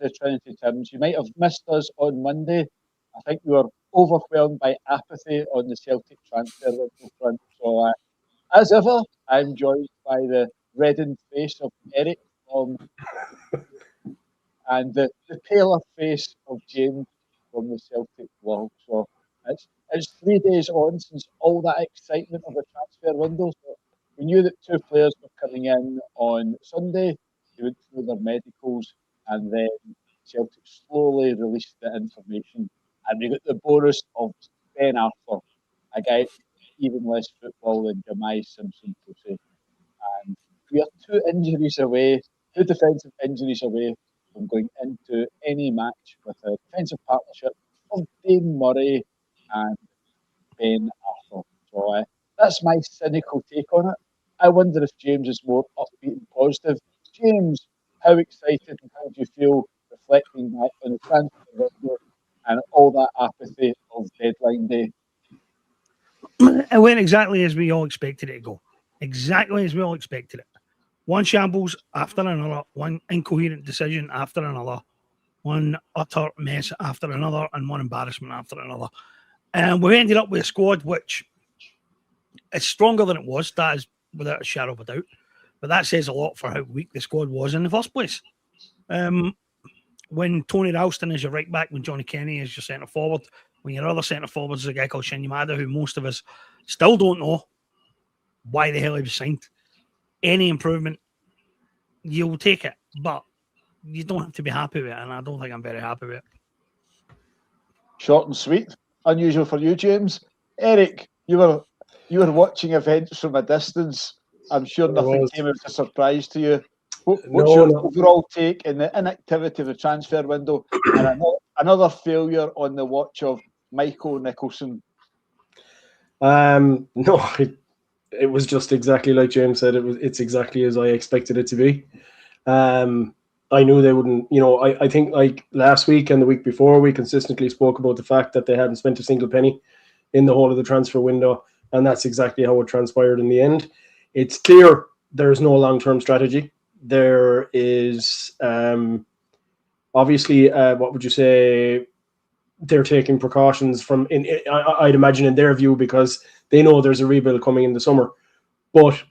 the Trinity Tims. You might have missed us on Monday. I think we were overwhelmed by apathy on the Celtic transfer window front. So, as ever, I'm joined by the reddened face of Eric from, and the paler face of James from the Celtic world. So it's 3 days on since all that excitement of the transfer window. So we knew that two players were coming in on Sunday. They went through their medicals, and then Celtic slowly released the information. And we got the bonus of Ben Arthur, a guy even less football than Jamai Simpson Pussy. And we are two defensive injuries away from going into any match with a defensive partnership of Dane Murray and Ben Arthur. So that's my cynical take on it. I wonder if James is more upbeat and positive. James, how excited and how do you feel reflecting back on the transfer window and all that apathy of deadline day? It went exactly as we all expected it to go. Exactly as we all expected it. One shambles after another, one incoherent decision after another, one utter mess after another, and one embarrassment after another. And we ended up with a squad which is stronger than it was. That is without a shadow of a doubt. But that says a lot for how weak the squad was in the first place. When Tony Ralston is your right back, when Johnny Kenny is your centre forward, when your other centre forward is a guy called Shin Yamada, who most of us still don't know why the hell he was signed. Any improvement, you'll take it, but you don't have to be happy with it, and I don't think I'm very happy with it. Short and sweet. Unusual for you, James. Eric, you were watching events from a distance. I'm sure nothing came as a surprise to you. What's your overall take in the inactivity of the transfer window and another failure on the watch of Michael Nicholson? No, it was just exactly like James said. It's exactly as I expected it to be. I knew they wouldn't. I think like last week and the week before, we consistently spoke about the fact that they hadn't spent a single penny in the whole of the transfer window, and that's exactly how it transpired in the end. It's clear there is no long-term strategy. There is obviously, what would you say? They're taking precautions I'd imagine in their view, because they know there's a rebuild coming in the summer. But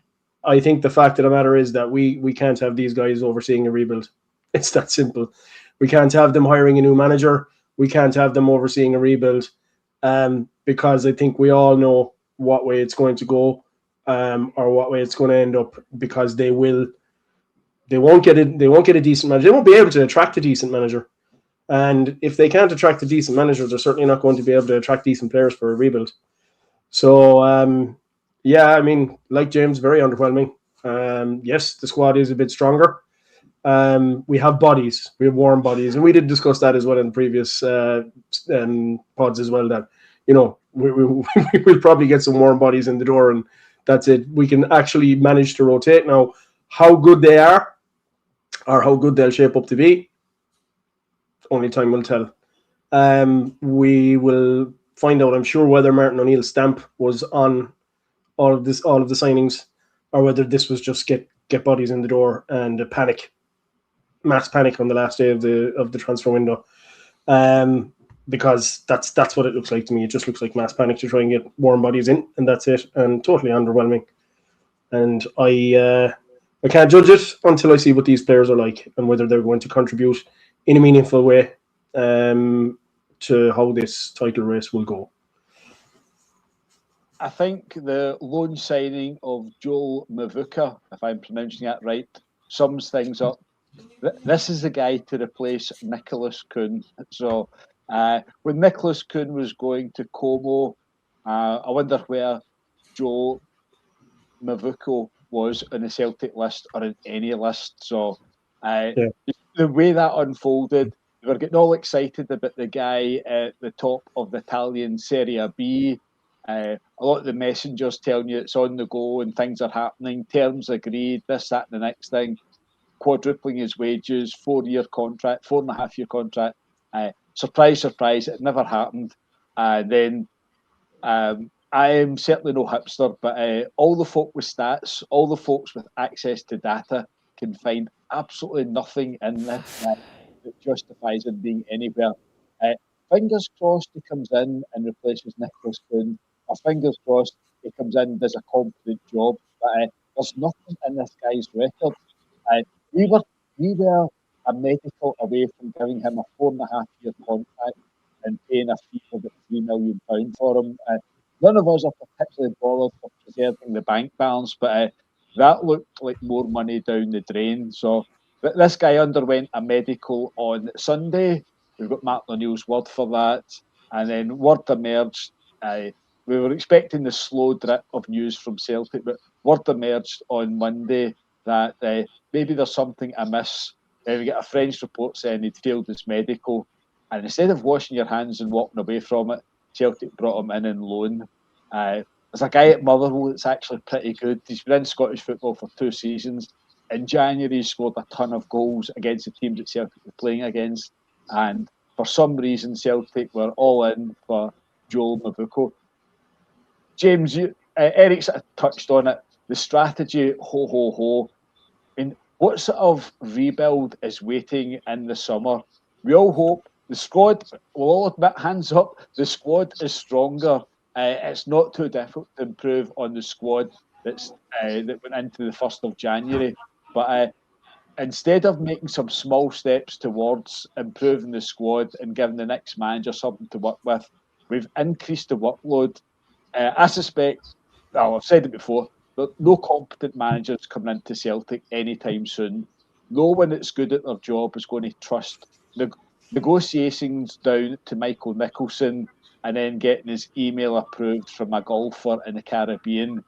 I think the fact of the matter is that we can't have these guys overseeing a rebuild. It's that simple. We can't have them hiring a new manager. We can't have them overseeing a rebuild, because I think we all know what way it's going to go, or what way it's going to end up, because they won't get a decent manager. They won't be able to attract a decent manager. And if they can't attract a decent manager, they're certainly not going to be able to attract decent players for a rebuild. So, I mean, like James, very underwhelming. Yes, the squad is a bit stronger. We have bodies. We have warm bodies. And we did discuss that as well in previous pods as well, that, we'll probably get some warm bodies in the door, and that's it. We can actually manage to rotate. Now, how good they are or how good they'll shape up to be, only time will tell. We will find out, I'm sure, whether Martin O'Neill's stamp was on all of the signings, or whether this was just get bodies in the door and mass panic on the last day of the transfer window. Because that's what it looks like to me. It just looks like mass panic to try and get warm bodies in, and that's it. And totally underwhelming. And I can't judge it until I see what these players are like and whether they're going to contribute in a meaningful way to how this title race will go. I think the loan signing of Joel Mavuka, if I'm pronouncing that right, sums things up. This is the guy to replace Nicholas Kuhn. So when Nicholas Kuhn was going to Como, I wonder where Joel Mavuka was on the Celtic list or in any list. So the way that unfolded, we were getting all excited about the guy at the top of the Italian Serie B. A lot of the messengers telling you it's on the go and things are happening, terms agreed, this, that, and the next thing, quadrupling his wages, 4-year contract, 4.5-year contract. Surprise, surprise, it never happened. Then I am certainly no hipster, but all the folk with stats, all the folks with access to data can find absolutely nothing in this. that justifies him being anywhere. Fingers crossed he comes in and replaces Nicholas Poon. Or fingers crossed he comes in and does a competent job. But there's nothing in this guy's record. We were a medical away from giving him a 4.5-year contract and paying a fee of about £3 million for him. None of us are particularly bothered for preserving the bank balance, but that looked like more money down the drain. So this guy underwent a medical on Sunday. We've got Martin O'Neill's word for that. And then word emerged. We were expecting the slow drip of news from Celtic, but word emerged on Monday that maybe there's something amiss. We get a French report saying he'd failed his medical. And instead of washing your hands and walking away from it, Celtic brought him in on loan. There's a guy at Motherwell that's actually pretty good. He's been in Scottish football for 2 seasons. In January, he scored a ton of goals against the teams that Celtic were playing against. And for some reason, Celtic were all in for Joel Mavuko. James, Eric's touched on it. The strategy, ho, ho, ho. I mean, what sort of rebuild is waiting in the summer? We all hope the squad, we'll all admit, hands up, the squad is stronger. It's not too difficult to improve on the squad that went into the 1st of January. But instead of making some small steps towards improving the squad and giving the next manager something to work with, we've increased the workload. I suspect, well, I've said it before, but no competent managers coming into Celtic anytime soon. No one that's good at their job is going to trust negotiations down to Michael Nicholson and then getting his email approved from a golfer in the Caribbean.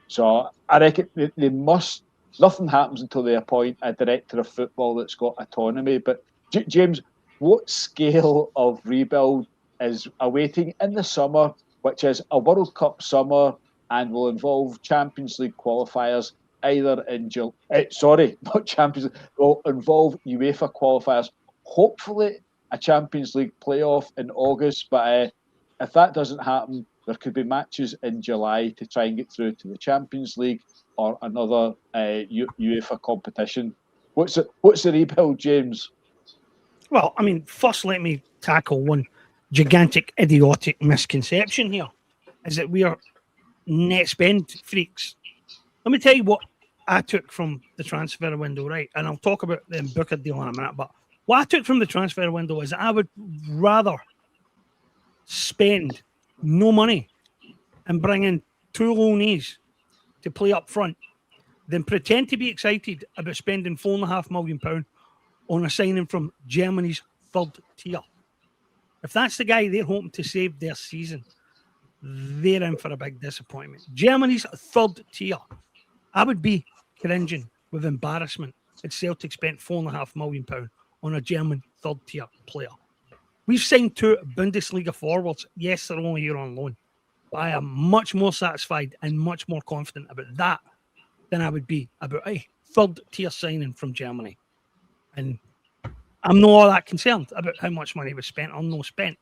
So I reckon they must. Nothing happens until they appoint a director of football that's got autonomy. But James, what scale of rebuild is awaiting in the summer, which is a World Cup summer and will involve Champions League qualifiers either in not Champions League, will involve UEFA qualifiers, hopefully a Champions League playoff in August. But if that doesn't happen, there could be matches in July to try and get through to the Champions League or another UEFA competition. What's the rebuild, James? Well, I mean, first let me tackle one gigantic, idiotic misconception here, is that we are net spend freaks. Let me tell you what I took from the transfer window, right? And I'll talk about the Booker deal in a minute, but what I took from the transfer window is I would rather spend no money and bring in 2 loanees to play up front than pretend to be excited about spending £4.5 million on a signing from Germany's 3rd tier. If that's the guy they're hoping to save their season, they're in for a big disappointment. Germany's 3rd tier. I would be cringing with embarrassment if Celtic spent £4.5 million on a German 3rd tier player. We've signed 2 Bundesliga forwards. Yes, they're only here on loan. But I am much more satisfied and much more confident about that than I would be about a 3rd tier signing from Germany. And I'm not all that concerned about how much money was spent or no spent.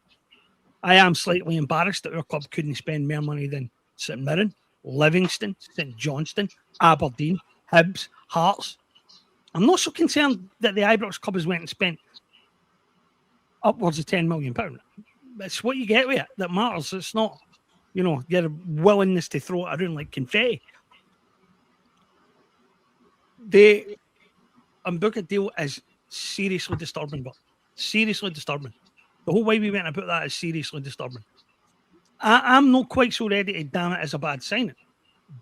I am slightly embarrassed that our club couldn't spend more money than St Mirren, Livingston, St Johnstone, Aberdeen, Hibs, Hearts. I'm not so concerned that the Ibrox club has went and spent upwards of £10 million. It's what you get with it that matters. It's not, your willingness to throw it around like confetti. The Mbuka deal is seriously disturbing, but seriously disturbing. The whole way we went about that is seriously disturbing. I'm not quite so ready to damn it as a bad signing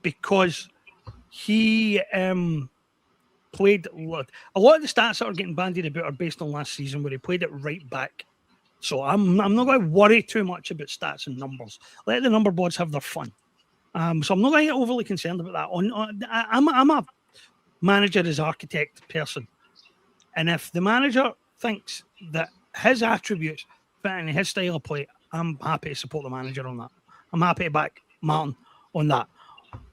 because he played a lot of the stats that are getting bandied about are based on last season where he played it right back. So I'm not going to worry too much about stats and numbers. Let the number boards have their fun. So I'm not going to get overly concerned about that. I'm a manager as architect person. And if the manager thinks that his attributes fit in his style of play, I'm happy to support the manager on that. I'm happy to back Martin on that.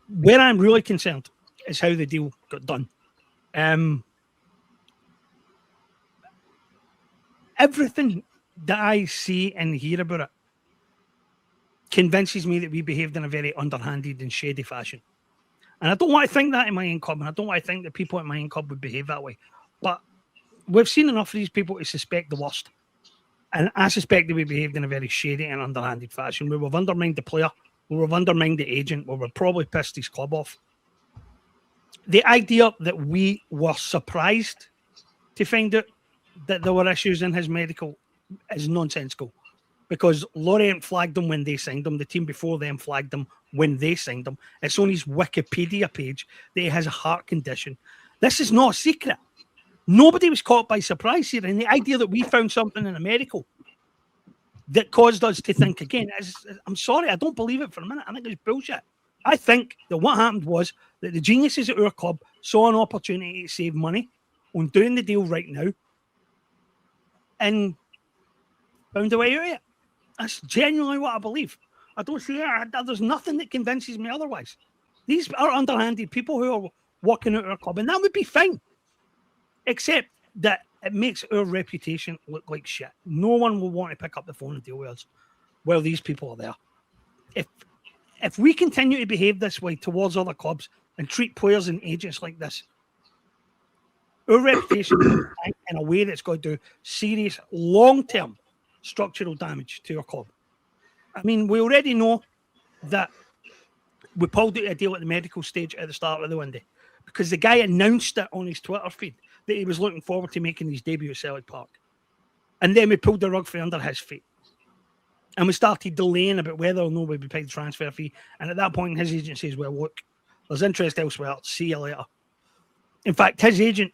Where I'm really concerned is how the deal got done. Everything that I see and hear about it convinces me that we behaved in a very underhanded and shady fashion. And I don't want to think that in my own club, and I don't want to think that people at my own club would behave that way. But we've seen enough of these people to suspect the worst. And I suspect that we behaved in a very shady and underhanded fashion, where we've undermined the player, where we've undermined the agent, where we've probably pissed his club off. The idea that we were surprised to find out that there were issues in his medical is nonsensical, because Lorient flagged him when they signed him. The team before them flagged him when they signed him. It's on his Wikipedia page that he has a heart condition. This is not a secret. Nobody was caught by surprise here. And the idea that we found something in a medical that caused us to think again, I'm sorry, I don't believe it for a minute. I think it's bullshit. I think that what happened was that the geniuses at our club saw an opportunity to save money on doing the deal right now and found a way out of it. That's genuinely what I believe. I don't see it. There's nothing that convinces me otherwise. These are underhanded people who are working at our club, and that would be fine. Except that it makes our reputation look like shit. No one will want to pick up the phone and deal with us while these people are there. If we continue to behave this way towards other clubs and treat players and agents like this, our reputation will tank in a way that's going to do serious, long-term structural damage to our club. I mean, we already know that we pulled out a deal at the medical stage at the start of the window because the guy announced it on his Twitter feed that he was looking forward to making his debut at Celtic Park. And then we pulled the rug from under his feet. And we started delaying about whether or not we'd be paid the transfer fee. And at that point, his agent says, well, look, there's interest elsewhere. See you later. In fact, his agent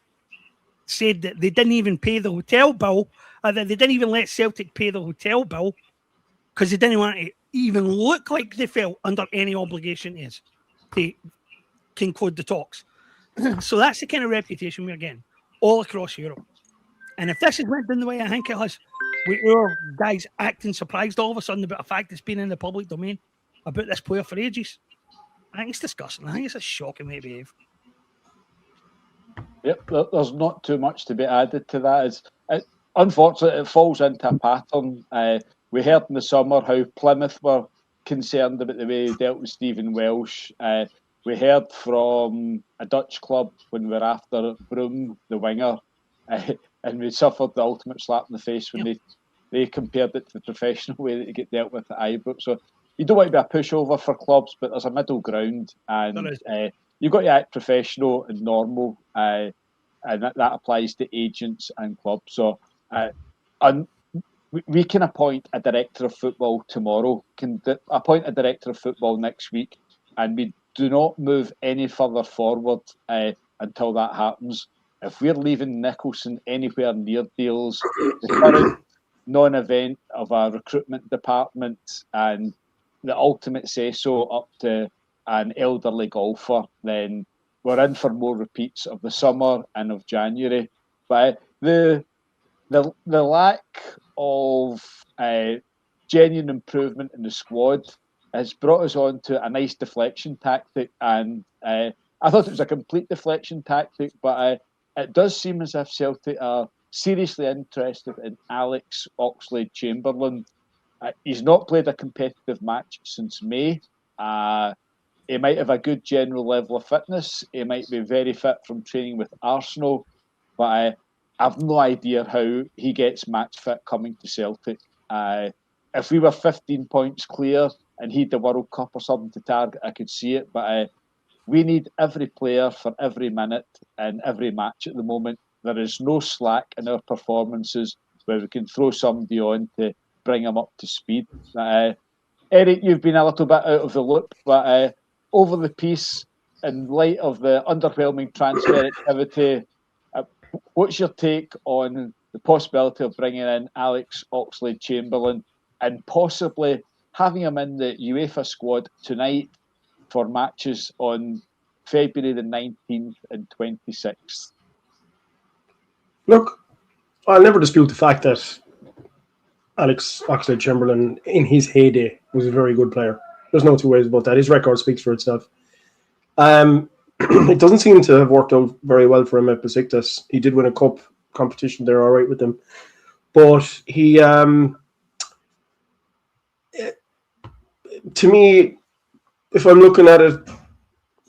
said that they didn't even pay the hotel bill, that they didn't even let Celtic pay the hotel bill because they didn't want to even look like they fell under any obligation to conclude the talks. So that's the kind of reputation we're getting all across Europe. And if this has went down the way I think it has, with our guys acting surprised all of a sudden about a fact that's been in the public domain about this player for ages, I think it's disgusting. I think it's a shocking way to behave. Yep, there's not too much to be added to that. Unfortunately, it falls into a pattern. We heard in the summer how Plymouth were concerned about the way they dealt with Stephen Welsh. We heard from a Dutch club when we were after Broom, the winger, and we suffered the ultimate slap in the face when they compared it to the professional way that you get dealt with at Ibrox. So you don't want to be a pushover for clubs, but there's a middle ground, and you've got to act professional and normal, and that applies to agents and clubs. So we can appoint a director of football tomorrow, can appoint a director of football next week, and we do not move any further forward until that happens. If we're leaving Nicholson anywhere near deals, the current non-event of a recruitment department and the ultimate say-so up to an elderly golfer, then we're in for more repeats of the summer and of January. But the lack of genuine improvement in the squad has brought us on to a nice deflection tactic, and I thought it was a complete deflection tactic, but it does seem as if Celtic are seriously interested in Alex Oxlade-Chamberlain. He's not played a competitive match since May. He might have a good general level of fitness. He might be very fit from training with Arsenal, but I've no idea how he gets match fit coming to Celtic. If we were 15 points clear and he'd the World Cup or something to target, I could see it, but we need every player for every minute and every match at the moment. There is no slack in our performances where we can throw somebody on to bring him up to speed. Eric, you've been a little bit out of the loop, but over the piece, in light of the underwhelming transfer activity, what's your take on the possibility of bringing in Alex Oxlade-Chamberlain and possibly having him in the UEFA squad tonight for matches on February the 19th and 26th? Look, I'll never dispute the fact that Alex Oxlade-Chamberlain, in his heyday, was a very good player. There's no two ways about that. His record speaks for itself. It doesn't seem to have worked out very well for him at Besiktas. He did win a cup competition there, all right with them. But he, to me, if I'm looking at it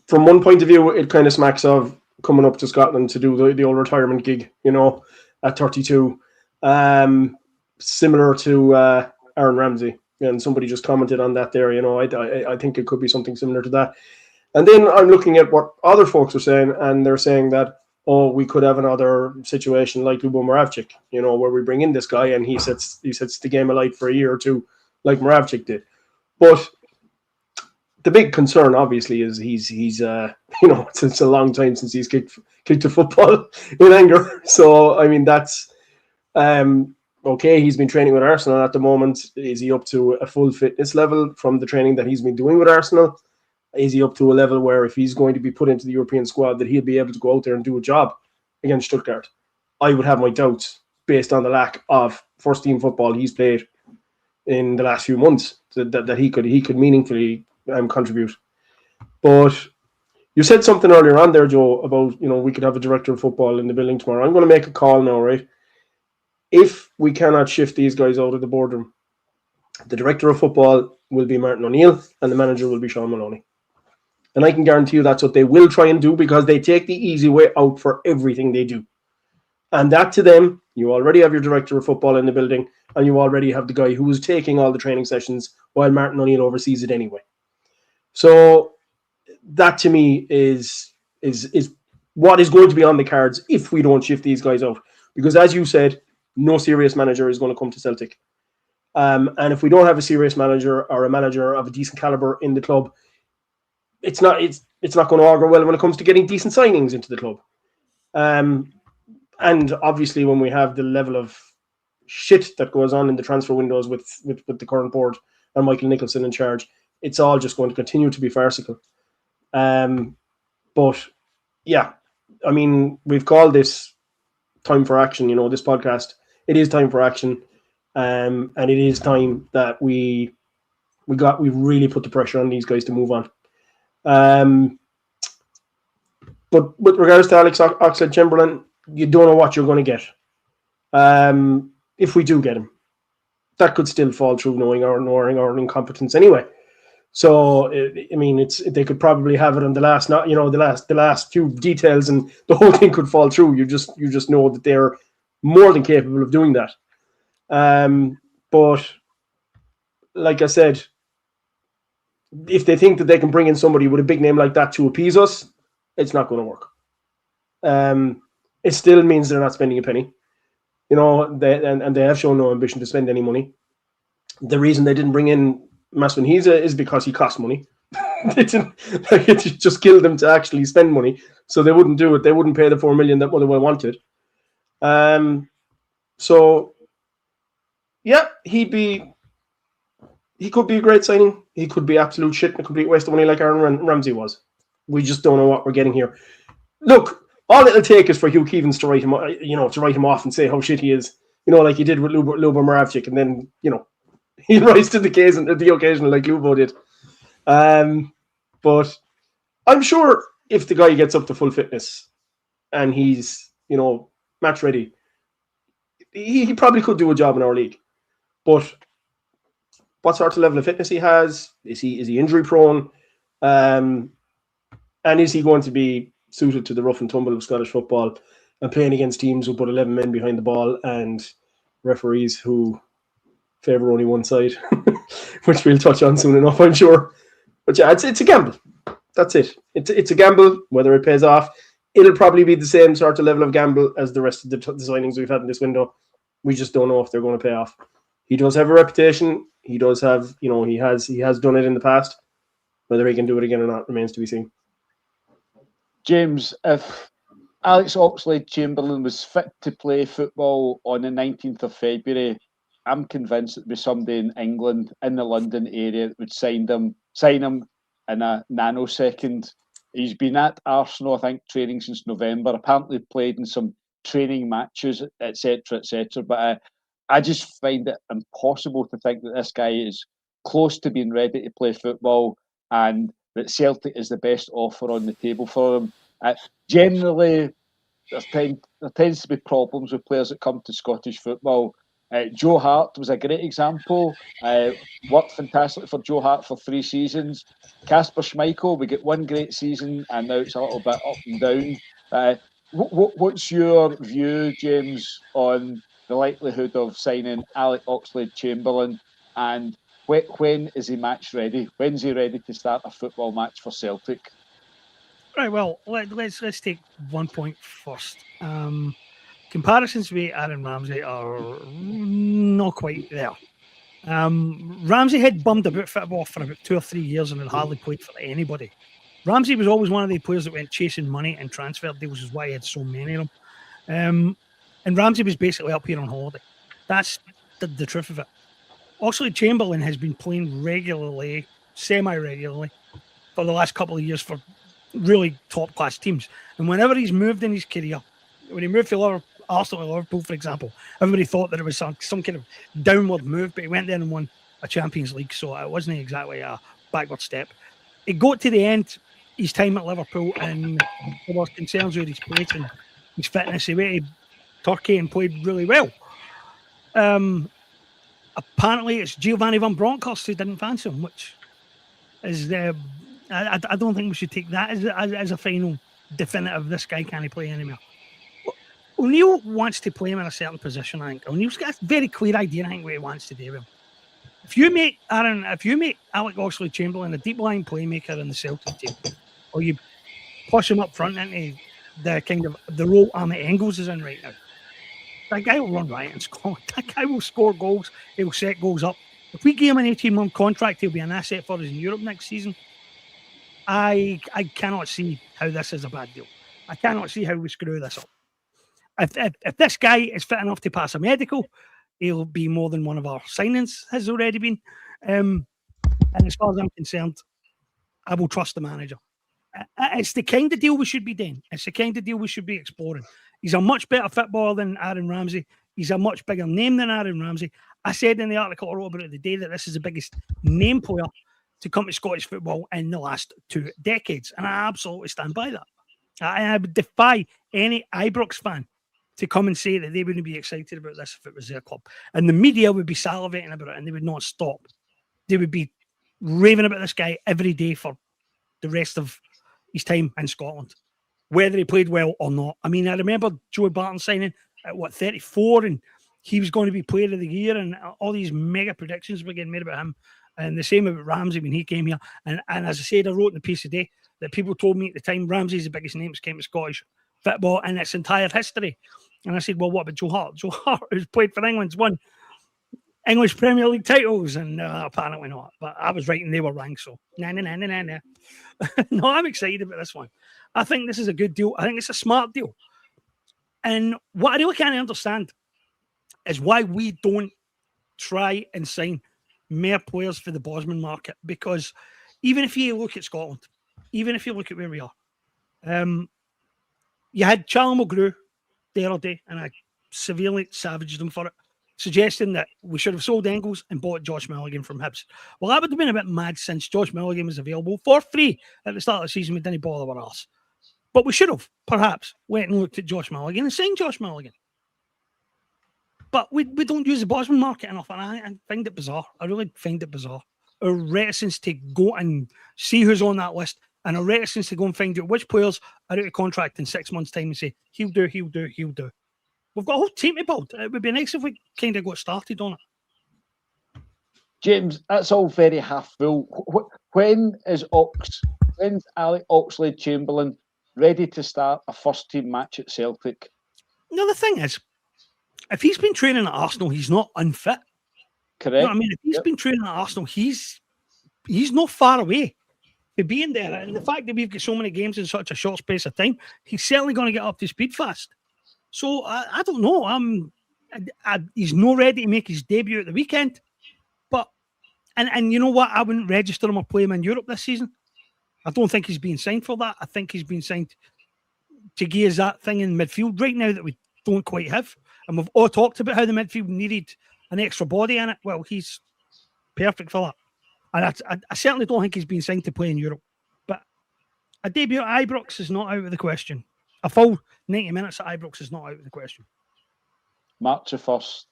from one point of view, it kind of smacks of coming up to Scotland to do the old retirement gig, you know. at 32, similar to Aaron Ramsey. And somebody just commented on that there. I think it could be something similar to that. And then I'm looking at what other folks are saying, and they're saying that, we could have another situation like Lubo Moravcik, where we bring in this guy and he sets the game alight for a year or two, like Moravcik did. But the big concern, obviously, is he's it's a long time since he's kicked a football in anger. So I mean, that's okay. He's been training with Arsenal at the moment. Is he up to a full fitness level from the training that he's been doing with Arsenal? Is he up to a level where if he's going to be put into the European squad that he'll be able to go out there and do a job against Stuttgart? I would have my doubts based on the lack of first team football he's played in the last few months that he could meaningfully contribute. But you said something earlier on there, Joe, about we could have a director of football in the building tomorrow. I'm going to make a call now, right? If we cannot shift these guys out of the boardroom, the director of football will be Martin O'Neill and the manager will be Sean Maloney. And I can guarantee you that's what they will try and do, because they take the easy way out for everything they do. And that, to them, you already have your director of football in the building, and you already have the guy who is taking all the training sessions while Martin O'Neill oversees it anyway. So that, to me, is what is going to be on the cards if we don't shift these guys out. Because as you said, no serious manager is going to come to Celtic. And if we don't have a serious manager or a manager of a decent caliber in the club, it's not going to augur well when it comes to getting decent signings into the club. And obviously, when we have the level of shit that goes on in the transfer windows with the current board and Michael Nicholson in charge, it's all just going to continue to be farcical. But yeah, I mean, we've called this time for action. This podcast, it is time for action, and it is time that we really put the pressure on these guys to move on. But with regards to Alex Oxlade-Chamberlain, you don't know what you're going to get. If we do get him, that could still fall through knowing our incompetence anyway. So I mean, they could probably have it on the last few details, and the whole thing could fall through. You just know that they're more than capable of doing that. But like I said, if they think that they can bring in somebody with a big name like that to appease us, it's not going to work. It still means they're not spending a penny. They have shown no ambition to spend any money. The reason they didn't bring in Maswin Hiza is because he cost money. It just killed them to actually spend money, so they wouldn't do it. They wouldn't pay the 4 million that Motherwell wanted. So yeah, he could be a great signing. He could be absolute shit and a complete waste of money like Aaron Ramsey was. We just don't know what we're getting here. Look, all it'll take is for Hugh Keevins to write him off and say how shit he is, like he did with Lubo Moravcik, and then he rise to the occasion like Lubo did. But I'm sure if the guy gets up to full fitness and he's match ready, he probably could do a job in our league. But what sort of level of fitness he has? Is he injury prone? And is he going to be suited to the rough and tumble of Scottish football and playing against teams who put 11 men behind the ball and referees who favour only one side, which we'll touch on soon enough, I'm sure. But yeah, it's a gamble. That's it. It's a gamble. Whether it pays off, it'll probably be the same sort of level of gamble as the rest of the signings we've had in this window. We just don't know if they're going to pay off. He does have a reputation. He does have, he has done it in the past. Whether he can do it again or not remains to be seen. James, if Alex Oxlade-Chamberlain was fit to play football on the 19th of February, I'm convinced there'd be somebody in England, in the London area, that would sign him in a nanosecond. He's been at Arsenal, I think, training since November. Apparently played in some training matches, etc., etc. But I just find it impossible to think that this guy is close to being ready to play football and that Celtic is the best offer on the table for him. Generally, there tends to be problems with players that come to Scottish football. Joe Hart was a great example. Worked fantastically for Joe Hart for 3 seasons. Kasper Schmeichel, we get one great season and now it's a little bit up and down. What's your view, James, on the likelihood of signing Alex Oxlade-Chamberlain, and when is he match ready? When's he ready to start a football match for Celtic? Right. Well, let's take 1 point first. Comparisons with Aaron Ramsey are not quite there. Ramsey had bummed about football for about 2 or 3 years and had hardly played for anybody. Ramsey was always one of the players that went chasing money and transfer deals, which is why he had so many of them. And Ramsey was basically up here on holiday. That's the truth of it. Oxlade-Chamberlain has been playing regularly, semi-regularly, for the last couple of years for really top-class teams. And whenever he's moved in his career, when he moved to Arsenal or Liverpool, for example, everybody thought that it was some kind of downward move, but he went there and won a Champions League, so it wasn't exactly a backward step. It got to the end, his time at Liverpool, and there was concerns with his place and his fitness. He went to Turkey and played really well. Apparently, it's Giovanni Van Bronckhorst who didn't fancy him, which is I don't think we should take that as a final definitive. This guy can't play anymore. O'Neill wants to play him in a certain position. I think O'Neill's got a very clear idea. I think what he wants to do with him. If you make Alex Oxlade-Chamberlain a deep line playmaker in the Celtic team, or you push him up front into the kind of the role Ahmet Engels is in right now, that guy will run riot in Scotland. That guy will score goals. He will set goals up. If we give him an 18-month contract, he'll be an asset for us in Europe next season. I cannot see how this is a bad deal. I cannot see how we screw this up. If this guy is fit enough to pass a medical, he'll be more than one of our signings has already been. And as far as I'm concerned, I will trust the manager. It's the kind of deal we should be doing. It's the kind of deal we should be exploring. He's a much better footballer than Aaron Ramsey. He's a much bigger name than Aaron Ramsey. I said in the article I wrote about it today that this is the biggest name player to come to Scottish football in the last 2 decades. And I absolutely stand by that. I would defy any Ibrox fan to come and say that they wouldn't be excited about this if it was their club. And the media would be salivating about it and they would not stop. They would be raving about this guy every day for the rest of his time in Scotland, whether he played well or not. I mean, I remember Joe Barton signing at 34, and he was going to be player of the year, and all these mega predictions were getting made about him. And the same about Ramsey when he came here. And as I said, I wrote in the piece today that people told me at the time Ramsey's the biggest name that came to Scottish football in its entire history. And I said, well, what about Joe Hart? Joe Hart, who's played for England's won English Premier League titles, and apparently not. But I was right and they were wrong, so nah. No, I'm excited about this one. I think this is a good deal. I think it's a smart deal. And what I really can't understand is why we don't try and sign more players for the Bosman market, because even if you look at Scotland, even if you look at where we are, you had Charlie McGrew the other day, and I severely savaged him for it, suggesting that we should have sold Engels and bought Josh Milligan from Hibs. Well, that would have been a bit mad since Josh Milligan was available for free at the start of the season. We didn't bother with us. But we should have, perhaps, went and looked at Josh Milligan and signed Josh Milligan. But we don't use the Bosman market enough, and I find it bizarre. I really find it bizarre. Our reticence to go and see who's on that list, and a reticence to go and find out which players are out of contract in 6 months' time and say, he'll do. We've got a whole team to build. It would be nice if we kind of got started on it. James, that's all very half full. When's Alex Oxlade-Chamberlain ready to start a first-team match at Celtic? No, the thing is, if he's been training at Arsenal, he's not unfit. Correct. You know what I mean? If he's been training at Arsenal, he's not far away to being there. And the fact that we've got so many games in such a short space of time, he's certainly going to get up to speed fast. So I don't know. He's not ready to make his debut at the weekend. But and you know what? I wouldn't register him or play him in Europe this season. I don't think he's been signed for that. I think he's been signed to give us that thing in midfield right now that we don't quite have. And we've all talked about how the midfield needed an extra body in it. Well, he's perfect for that. And I certainly don't think he's been signed to play in Europe. But a debut at Ibrox is not out of the question. A full 90 minutes at Ibrox is not out of the question. March the 1st.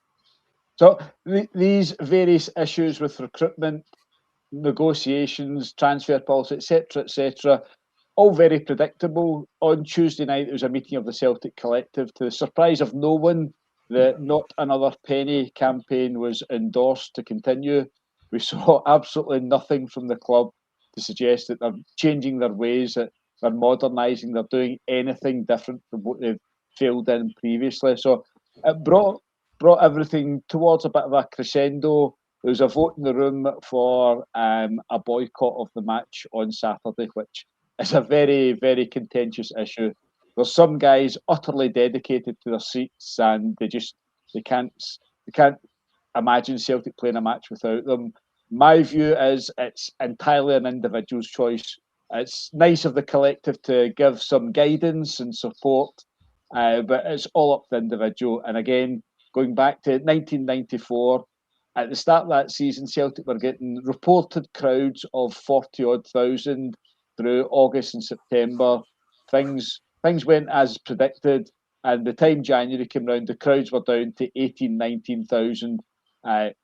So these various issues with recruitment, negotiations, transfer policy, etc., all very predictable. On Tuesday night, there was a meeting of the Celtic collective. To the surprise of no one, the Not Another Penny campaign was endorsed to continue. We saw absolutely nothing from the club to suggest that they're changing their ways, that they're modernising, they're doing anything different from what they've failed in previously. So it brought everything towards a bit of a crescendo. There was a vote in the room for a boycott of the match on Saturday, which is a very, very contentious issue. There's some guys utterly dedicated to their seats, and they can't imagine Celtic playing a match without them. My view is it's entirely an individual's choice. It's nice of the collective to give some guidance and support, but it's all up to the individual. And again, going back to 1994, at the start of that season, Celtic were getting reported crowds of 40-odd thousand through August and September. Things went as predicted, and by the time January came round, the crowds were down to 18,000, 19,000. It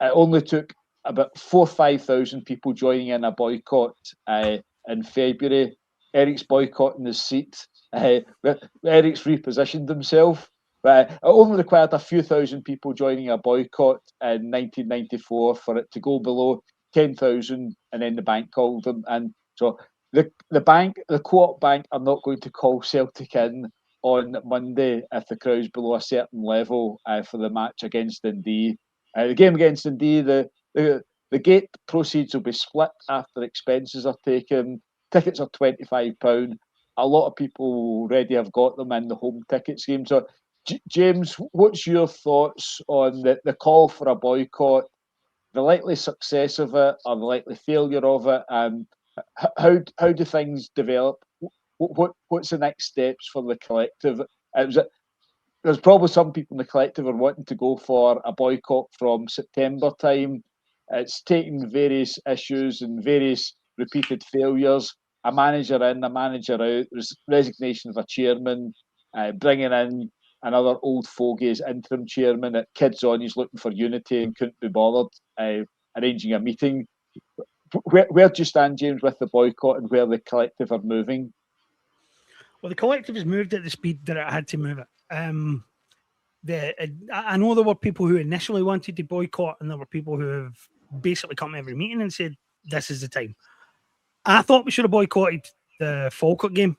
only took about 4,000 or 5,000 people joining in a boycott in February. Eric's boycotting his seat. Eric's repositioned himself. But it only required a few thousand people joining a boycott in 1994 for it to go below 10,000, and then the bank called them. And so the Co-op Bank, are not going to call Celtic in on Monday if the crowd's below a certain level for the match against Dundee. The game against Dundee, the gate proceeds will be split after expenses are taken. Tickets are £25. A lot of people already have got them in the home ticket scheme. So, James, what's your thoughts on the call for a boycott, the likely success of it, or the likely failure of it? How do things develop? What's the next steps for the collective? There's probably some people in the collective are wanting to go for a boycott from September time. It's taking various issues and various repeated failures, a manager in, a manager out, resignation of a chairman, bringing in another old fogey as interim chairman at Kids On. He's looking for unity and couldn't be bothered arranging a meeting. Where do you stand, James, with the boycott and where the collective are moving? Well, the collective has moved at the speed that it had to move it. I know there were people who initially wanted to boycott, and there were people who have basically come to every meeting and said, this is the time. I thought we should have boycotted the Falkirk game,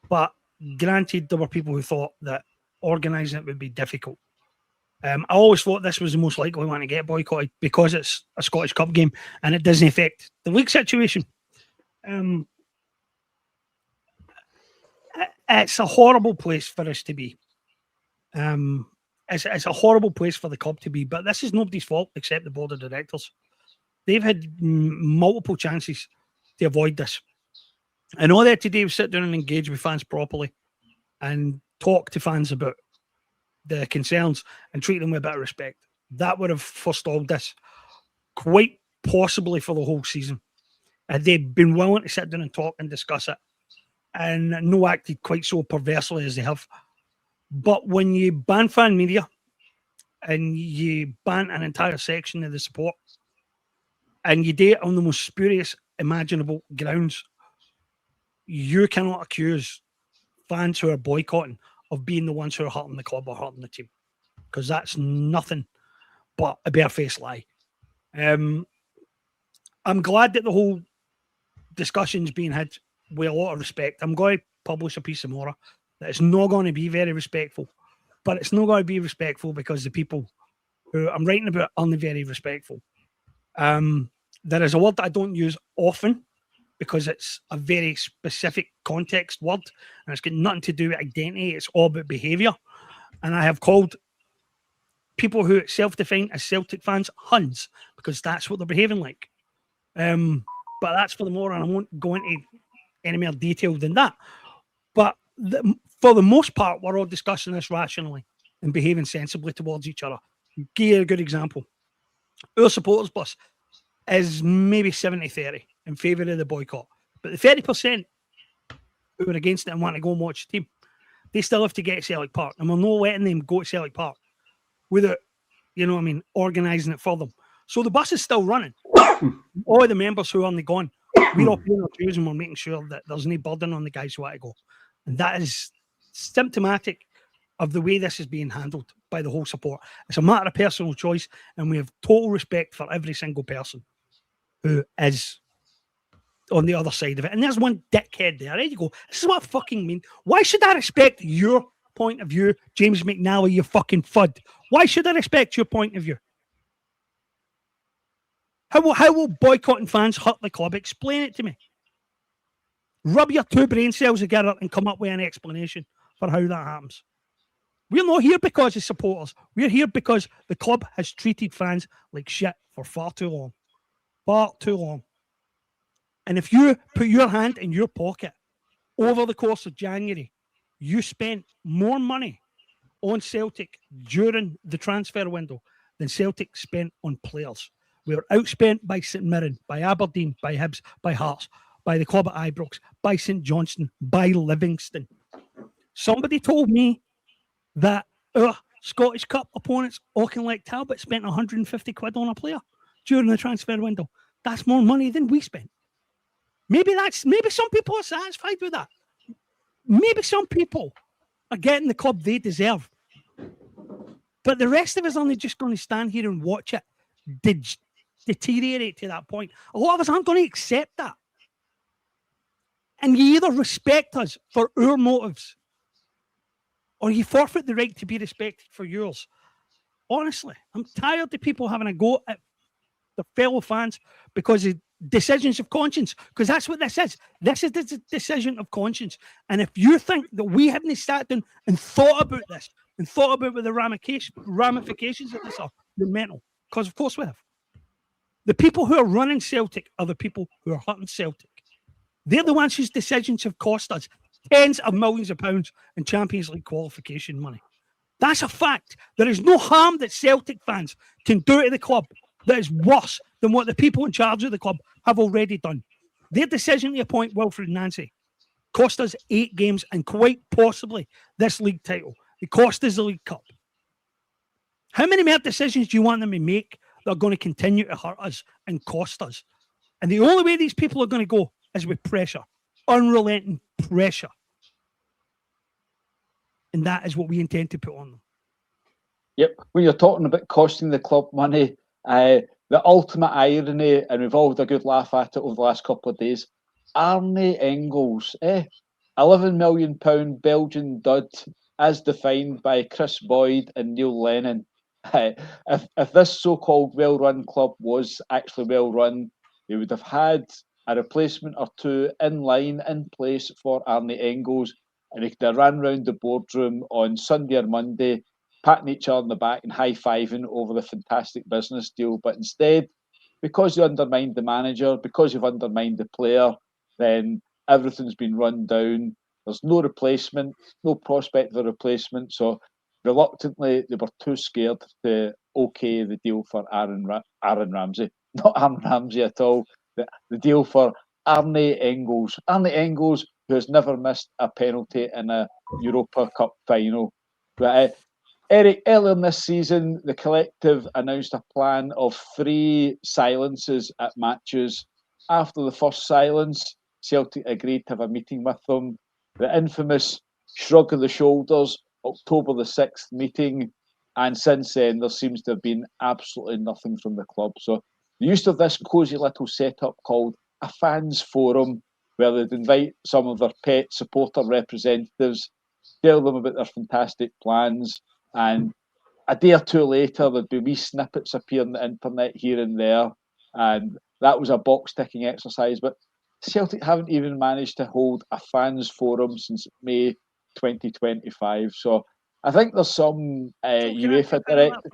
but granted, there were people who thought that organising it would be difficult. I always thought this was the most likely one to get boycotted because it's a Scottish Cup game and it doesn't affect the league situation. It's a horrible place for us to be. It's a horrible place for the club to be, but this is nobody's fault except the board of directors. They've had multiple chances to avoid this. And all they had to do was sit down and engage with fans properly and talk to fans about the concerns and treat them with a bit of respect. That would have forestalled this quite possibly for the whole season. Had they been willing to sit down and talk and discuss it and no acted quite so perversely as they have. But when you ban fan media and you ban an entire section of the support and you do it on the most spurious imaginable grounds, you cannot accuse fans who are boycotting of being the ones who are hurting the club or hurting the team, because that's nothing but a barefaced lie. I'm glad that the whole discussion's being had with a lot of respect. I'm going to publish a piece tomorrow that it's not going to be very respectful, but it's not going to be respectful because the people who I'm writing about aren't very respectful. There is a word that I don't use often because it's a very specific context word and it's got nothing to do with identity. It's all about behaviour. And I have called people who self-define as Celtic fans Huns because that's what they're behaving like. But that's for the more, and I won't go into any more detail than that. But for the most part, we're all discussing this rationally and behaving sensibly towards each other. Give you a good example. Our supporters bus is maybe 70-30 in favour of the boycott. But the 30% who are against it and want to go and watch the team, they still have to get to Celtic Park. And we're not letting them go to Celtic Park without, organising it for them. So the bus is still running. All the members who aren't gone We're all paying our dues and we're making sure that there's no burden on the guys who want to go. And that is symptomatic of the way this is being handled by the whole support. It's a matter of personal choice, and we have total respect for every single person who is on the other side of it. And there's one dickhead there. There you go. This is what I fucking mean. Why should I respect your point of view, James McNally, you fucking fud? Why should I respect your point of view? How will boycotting fans hurt the club? Explain it to me. Rub your two brain cells together and come up with an explanation for how that happens. We're not here because of supporters. We're here because the club has treated fans like shit for far too long. Far too long. And if you put your hand in your pocket over the course of January, you spent more money on Celtic during the transfer window than Celtic spent on players. We were outspent by St Mirren, by Aberdeen, by Hibs, by Hearts, by the club at Ibrox, by St Johnstone, by Livingston. Somebody told me that our Scottish Cup opponents, Auchinleck Talbot, spent 150 quid on a player during the transfer window. That's more money than we spent. Maybe some people are satisfied with that. Maybe some people are getting the club they deserve. But the rest of us are only just going to stand here and watch it deteriorate to that point. A lot of us aren't going to accept that. And you either respect us for our motives, or you forfeit the right to be respected for yours. Honestly, I'm tired of people having a go at their fellow fans because of decisions of conscience, because that's what this is. This is the decision of conscience. And if you think that we haven't sat down and thought about this, and thought about what the ramifications of this are, you're mental. Because of course we have. The people who are running Celtic are the people who are hurting Celtic. They're the ones whose decisions have cost us tens of millions of pounds in Champions League qualification money. That's a fact. There is no harm that Celtic fans can do to the club that is worse than what the people in charge of the club have already done. Their decision to appoint Wilfred Nancy cost us 8 games and quite possibly this league title. It cost us the League Cup. How many more decisions do you want them to make that are going to continue to hurt us and cost us? And the only way these people are going to go is with pressure, unrelenting pressure. And that is what we intend to put on them. Yep. When you're talking about costing the club money, the ultimate irony, and we've all had a good laugh at it over the last couple of days, Arne Engels, £11 million Belgian dud, as defined by Chris Boyd and Neil Lennon. If this so-called well-run club was actually well-run, they would have had a replacement or two in place for Arne Engels, and he could have ran round the boardroom on Sunday or Monday, patting each other on the back and high-fiving over the fantastic business deal. But instead, because you undermined the manager, because you've undermined the player, then everything's been run down. There's no replacement, no prospect of a replacement. So reluctantly, they were too scared to okay the deal for Aaron Ramsey. Not Aaron Ramsey at all. The deal for Arne Engels. Arne Engels, who has never missed a penalty in a Europa Cup final. But Eric, earlier in this season, the collective announced a plan of 3 silences at matches. After the first silence, Celtic agreed to have a meeting with them. The infamous shrug of the shoulders, October the 6th meeting, and since then there seems to have been absolutely nothing from the club. So the use of this cosy little setup called a fans forum, where they'd invite some of their pet supporter representatives, tell them about their fantastic plans, and a day or two later there'd be wee snippets appearing on the internet here and there, and that was a box-ticking exercise. But Celtic haven't even managed to hold a fans forum since May 2025. So I think there's some UEFA directive.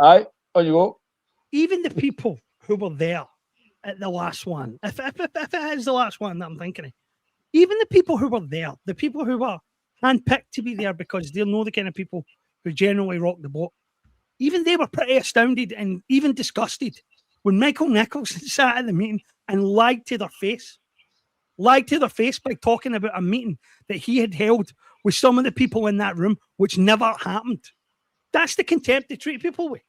Aye, on you go. Even the people who were there at the last one, if it is the last one that I'm thinking of, even the people who were there, the people who were handpicked to be there because they know the kind of people who generally rock the boat, even they were pretty astounded and even disgusted when Michael Nicholson sat at the meeting and lied to their face by talking about a meeting that he had held with some of the people in that room, which never happened. That's the contempt they treat people with.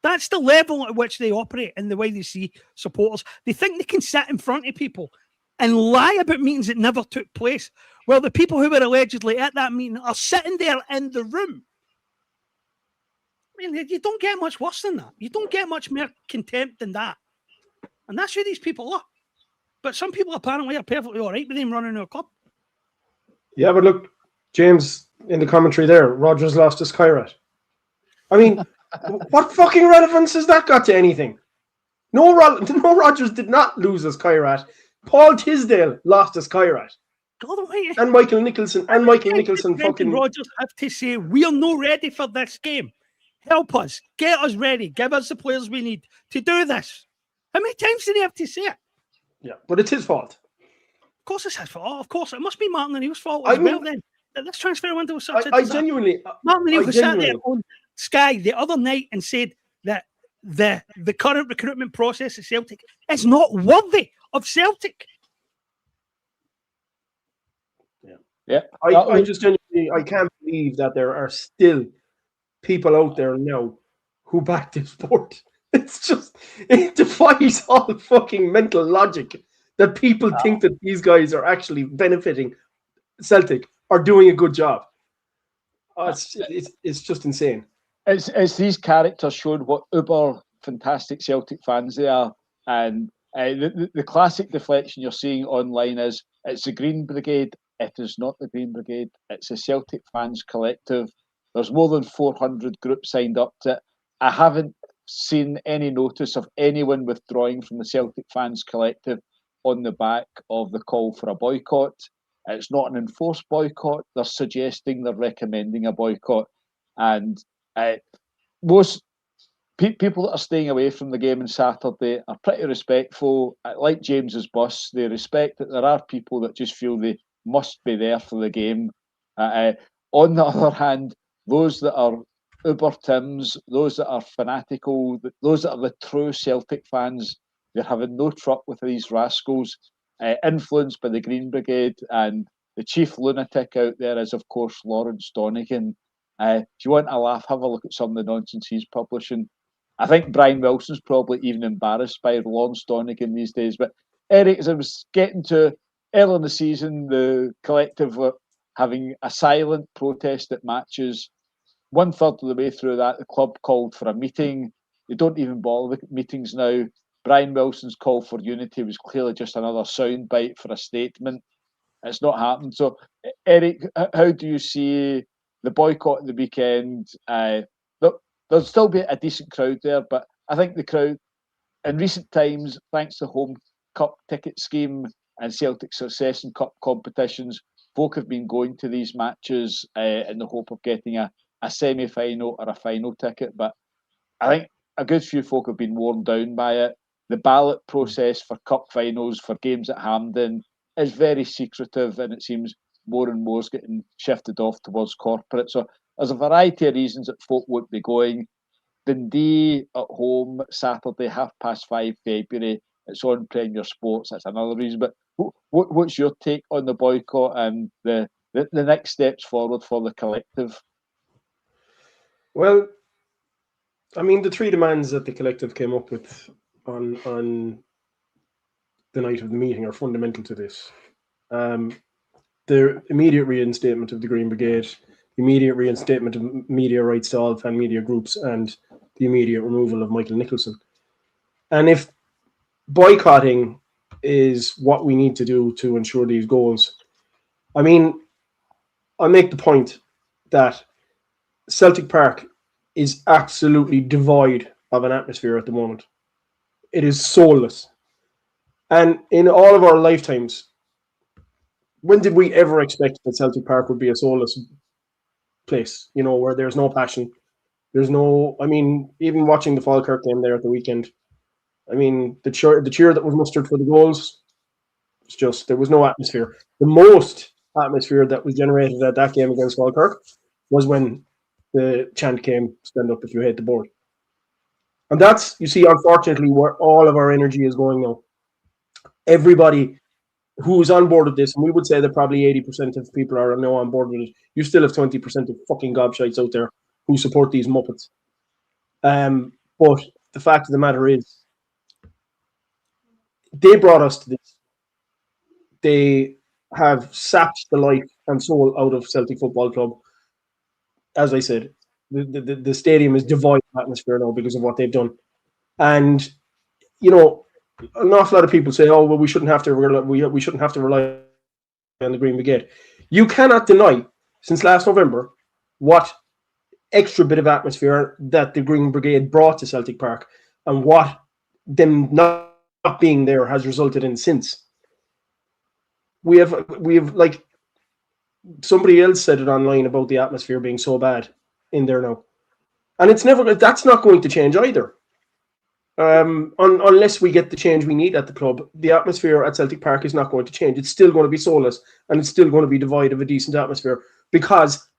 That's the level at which they operate and the way they see supporters. They think they can sit in front of people and lie about meetings that never took place. Well, the people who were allegedly at that meeting are sitting there in the room. I mean, you don't get much worse than that. You don't get much more contempt than that. And that's who these people are. But some people apparently are perfectly all right with him running a club. Yeah, but look, James, in the commentary there, Rodgers lost his Kairat. I mean, what fucking relevance has that got to anything? No, Rodgers did not lose his Kairat. Paul Tisdale lost his Kairat. And Michael Nicholson. And Michael Nicholson fucking... Rodgers have to say, we're not ready for this game. Help us. Get us ready. Give us the players we need to do this. How many times did he have to say it? Yeah, but it's his fault. Of course it's his fault. Oh, of course. It must be Martin O'Neill's fault as well then. This transfer window was such a disaster. Martin O'Neill sat there on Sky the other night and said that the current recruitment process at Celtic is not worthy of Celtic. Yeah. I just genuinely, I can't believe that there are still people out there now who back this sport. It's just, it defies all fucking mental logic that people think that these guys are actually benefiting Celtic or doing a good job. It's just insane. It's these characters showing what uber fantastic Celtic fans they are. And the classic deflection you're seeing online is it's the Green Brigade. It is not the Green Brigade. It's a Celtic fans collective. There's more than 400 groups signed up to it. I haven't seen any notice of anyone withdrawing from the Celtic fans collective on the back of the call for a boycott. It's not an enforced boycott. They're suggesting, they're recommending a boycott. And most people that are staying away from the game on Saturday are pretty respectful. Like James's bus, they respect that there are people that just feel they must be there for the game. On the other hand, those that are Uber Tims, those that are fanatical, those that are the true Celtic fans, they're having no truck with these rascals, influenced by the Green Brigade. And the chief lunatic out there is, of course, Lawrence Donegan. If you want a laugh, have a look at some of the nonsense he's publishing. I think Brian Wilson's probably even embarrassed by Lawrence Donegan these days. But Eric, as I was getting to early in the season, the collective were having a silent protest at matches. 1/3 of the way through that, the club called for a meeting. They don't even bother the meetings now. Brian Wilson's call for unity was clearly just another soundbite for a statement. It's not happened. So, Eric, how do you see the boycott at the weekend? There'll still be a decent crowd there, but I think the crowd, in recent times, thanks to home cup ticket scheme and Celtic success in cup competitions, folk have been going to these matches in the hope of getting a semi-final or a final ticket. But I think a good few folk have been worn down by it. The ballot process for cup finals, for games at Hampden, is very secretive, and it seems more and more is getting shifted off towards corporate. So there's a variety of reasons that folk won't be going. Dundee at home, Saturday, 5:30 February. It's on Premier Sports. That's another reason. But what's your take on the boycott and the next steps forward for the collective? Well, I mean, the three demands that the collective came up with on the night of the meeting are fundamental to this. The immediate reinstatement of the Green Brigade, the immediate reinstatement of media rights to all fan media groups, and the immediate removal of Michael Nicholson. And if boycotting is what we need to do to ensure these goals, I mean, I make the point that Celtic Park is absolutely devoid of an atmosphere at the moment. It is soulless. And in all of our lifetimes, when did we ever expect that Celtic Park would be a soulless place, you know, where there's no passion? There's no, I mean, even watching the Falkirk game there at the weekend, I mean, the cheer that was mustered for the goals, it's just, there was no atmosphere. The most atmosphere that was generated at that game against Falkirk was when the chant came, stand up if you hate the board. And that's, you see, unfortunately, where all of our energy is going now. Everybody who's on board with this, and we would say that probably 80% of people are now on board with it, you still have 20% of fucking gobshites out there who support these Muppets. But the fact of the matter is, they brought us to this. They have sapped the life and soul out of Celtic Football Club. As I said, the stadium is devoid of atmosphere now because of what they've done. And, you know, an awful lot of people say, oh, well, we shouldn't have to rely on the Green Brigade. You cannot deny, since last November, what extra bit of atmosphere that the Green Brigade brought to Celtic Park and what them not being there has resulted in since. We have like somebody else said it online about the atmosphere being so bad in there now, and that's not going to change either. Unless we get the change we need at the club, the atmosphere at Celtic Park is not going to change. It's still going to be soulless, and it's still going to be devoid of a decent atmosphere because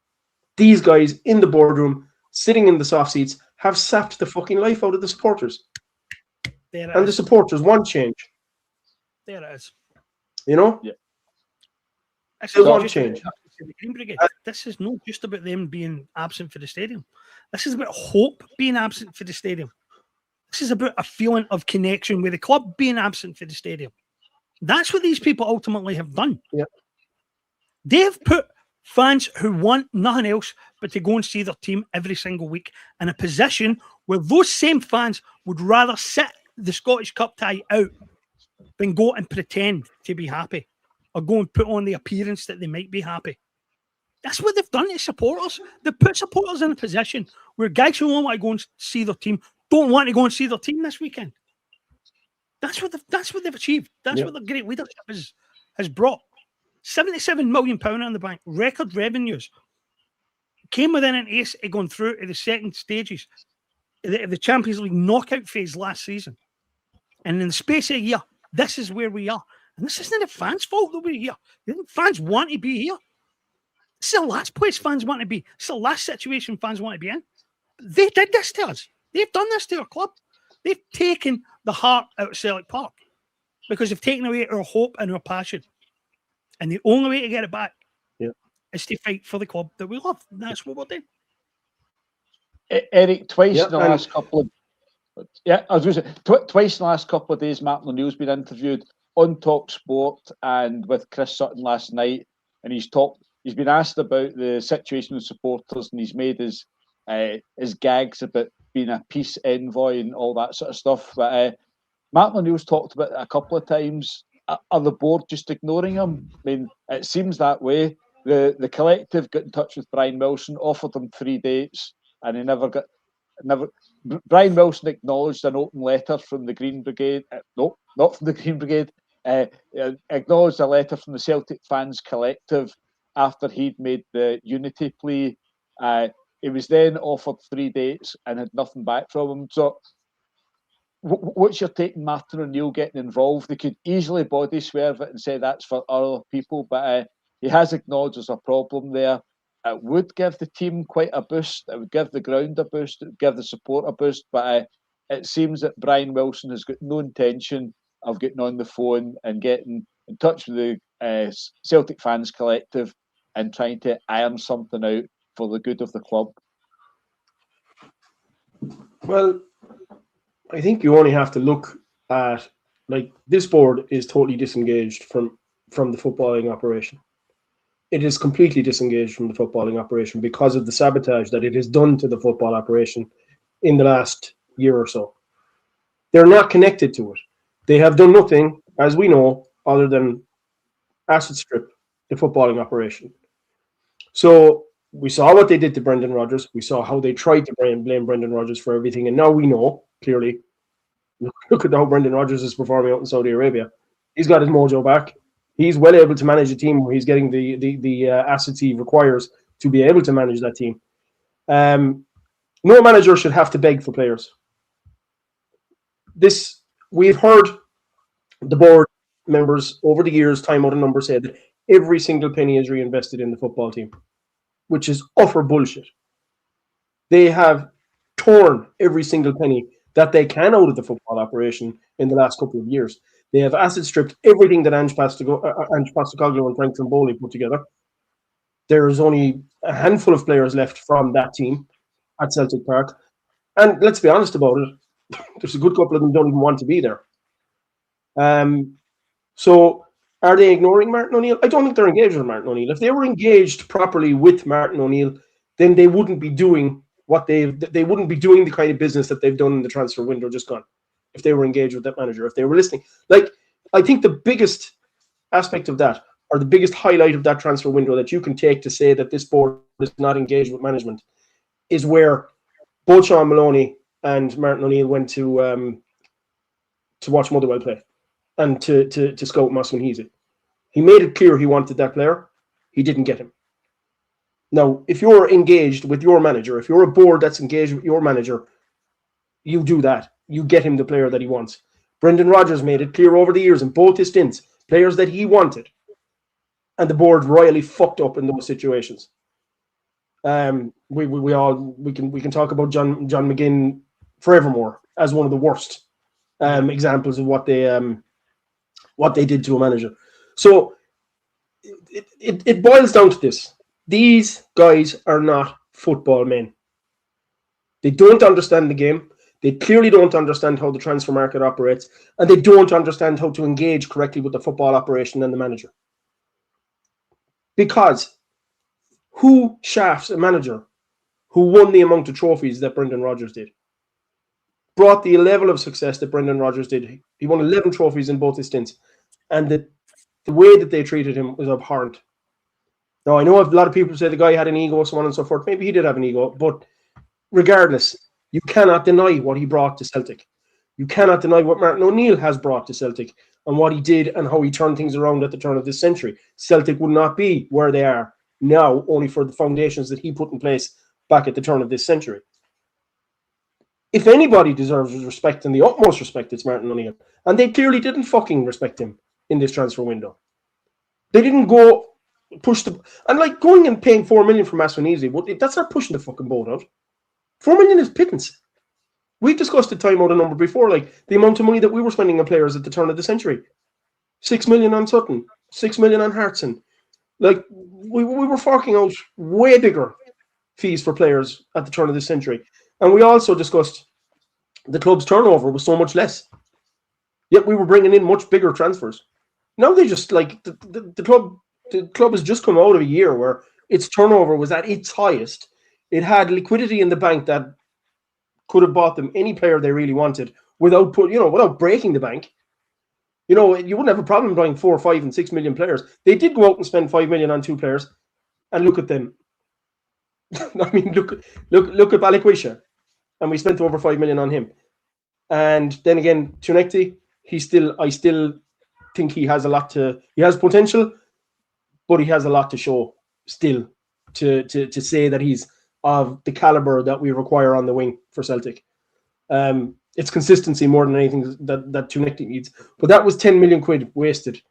these guys in the boardroom, sitting in the soft seats, have sapped the fucking life out of the supporters. And the supporters want change. There it is. You know? Yeah. They want change. This is not just about them being absent for the stadium. This is about hope being absent for the stadium. This is about a feeling of connection with the club being absent for the stadium. That's what these people ultimately have done. Yeah. They have put fans who want nothing else but to go and see their team every single week in a position where those same fans would rather sit the Scottish Cup tie out than go and pretend to be happy or go and put on the appearance that they might be happy. That's what they've done to supporters. They've put supporters in a position where guys who want to go and see their team don't want to go and see their team this weekend. That's what they've achieved. That's what their great leadership has brought. £77 million in the bank, record revenues. Came within an ace of going through to the second stages of the Champions League knockout phase last season. And in the space of a year, this is where we are. And this isn't the fans' fault that we're here. Fans want to be here. This is the last place fans want to be. It's the last situation fans want to be in. They did this to us. They've done this to our club. They've taken the heart out of Celtic Park because they've taken away our hope and our passion. And the only way to get it back is to fight for the club that we love. And that's what we're doing. Eric, twice in the last couple of twice in the last couple of days, Martin O'Neill's been interviewed on Talk Sport and with Chris Sutton last night, and he's been asked about the situation with supporters, and he's made his gags about being a peace envoy and all that sort of stuff. But Martin O'Neill's talked about it a couple of times. Are the board just ignoring him? I mean, it seems that way. The collective got in touch with Brian Wilson, offered him 3 dates, and he never. Brian Wilson acknowledged an open letter from the Green Brigade. No, not from the Green Brigade. Acknowledged a letter from the Celtic Fans Collective after he'd made the unity plea. He was then offered 3 dates and had nothing back from him. So, what's your take on Martin O'Neill getting involved? They could easily body swerve it and say that's for other people, but he has acknowledged there's a problem there. It would give the team quite a boost. It would give the ground a boost. It would give the support a boost. But it seems that Brian Wilson has got no intention of getting on the phone and getting in touch with the Celtic Fans Collective and trying to iron something out for the good of the club. Well, I think you only have to look at, like, this board is totally disengaged from the footballing operation. It is completely disengaged from the footballing operation because of the sabotage that it has done to the football operation in the last year or so. They're not connected to it. They have done nothing, as we know, other than asset strip the footballing operation. So we saw what they did to Brendan Rodgers. We saw how they tried to blame Brendan Rodgers for everything. And now we know, clearly, look at how Brendan Rodgers is performing out in Saudi Arabia. He's got his mojo back. He's well able to manage a team where he's getting the assets he requires to be able to manage that team. No manager should have to beg for players. We've heard the board members over the years, time out of number, say that every single penny is reinvested in the football team, which is utter bullshit. They have torn every single penny that they can out of the football operation in the last couple of years. They have asset stripped everything that Ange Postecoglou and Frank Trimboli put together. There is only a handful of players left from that team at Celtic Park. And let's be honest about it, there's a good couple of them don't even want to be there. So are they ignoring Martin O'Neill? I don't think they're engaged with Martin O'Neill. If they were engaged properly with Martin O'Neill, then they wouldn't be doing they wouldn't be doing the kind of business that they've done in the transfer window just gone. If they were engaged with that manager, if they were listening. Like, I think the biggest aspect of that, or the biggest highlight of that transfer window that you can take to say that this board is not engaged with management, is where both Sean Maloney and Martin O'Neill went to watch Motherwell play and to scout Masson Heasy. He made it clear he wanted that player. He didn't get him. Now, if you're engaged with your manager, if you're a board that's engaged with your manager, you do that. You get him the player that he wants. Brendan Rodgers made it clear over the years in both his stints, players that he wanted. And the board royally fucked up in those situations. We can talk about John McGinn forevermore as one of the worst examples of what they did to a manager. So it boils down to this. These guys are not football men. They don't understand the game. They clearly don't understand how the transfer market operates, and they don't understand how to engage correctly with the football operation and the manager. Because who shafts a manager who won the amount of trophies that Brendan Rodgers did? Brought the level of success that Brendan Rodgers did. He won 11 trophies in both his stints. And the way that they treated him was abhorrent. Now, I know a lot of people say the guy had an ego, so on and so forth. Maybe he did have an ego, but regardless, you cannot deny what he brought to Celtic. You cannot deny what Martin O'Neill has brought to Celtic and what he did and how he turned things around at the turn of this century. Celtic would not be where they are now only for the foundations that he put in place back at the turn of this century. If anybody deserves respect and the utmost respect, it's Martin O'Neill. And they clearly didn't fucking respect him in this transfer window. They didn't go push the... And like going and paying 4 million for Masson Heasy, that's not pushing the fucking boat out. 4 million is pittance. We've discussed the time out a number before, like the amount of money that we were spending on players at the turn of the century. 6 million on Sutton, 6 million on Hartson. Like we were forking out way bigger fees for players at the turn of the century. And we also discussed the club's turnover was so much less. Yet we were bringing in much bigger transfers. Now they just like the club has just come out of a year where its turnover was at its highest. It had liquidity in the bank that could have bought them any player they really wanted without breaking the bank. You wouldn't have a problem buying 4, 5, and 6 million players. They did go out and spend 5 million on 2 players, and look at them. I mean, look at Balikwisha, and we spent over 5 million on him. And then again, Tunekti, I still think he has potential, but he has a lot to show still to say that he's of the caliber that we require on the wing for Celtic. It's consistency more than anything that Tunekti needs. But that was 10 million quid wasted.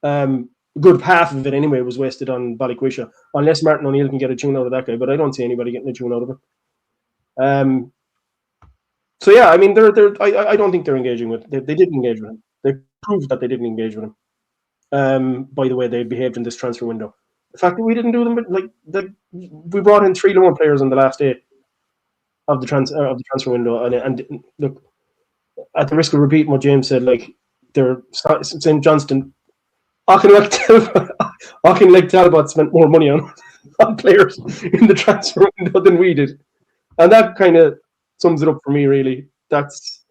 A good half of it anyway was wasted on Balikwisha, unless Martin O'Neill can get a tune out of that guy. But I don't see anybody getting a tune out of him. So yeah, I mean, I don't think they're engaging with. They didn't engage with him. They proved that they didn't engage with him. By the way they behaved in this transfer window. The fact that we didn't do them, we brought in 3 loan players in the last day of the transfer window, and look, at the risk of repeating what James said, like they're St. Johnston, Auchinleck Talbot spent more money on players in the transfer window than we did, and that kind of sums it up for me. Really, that's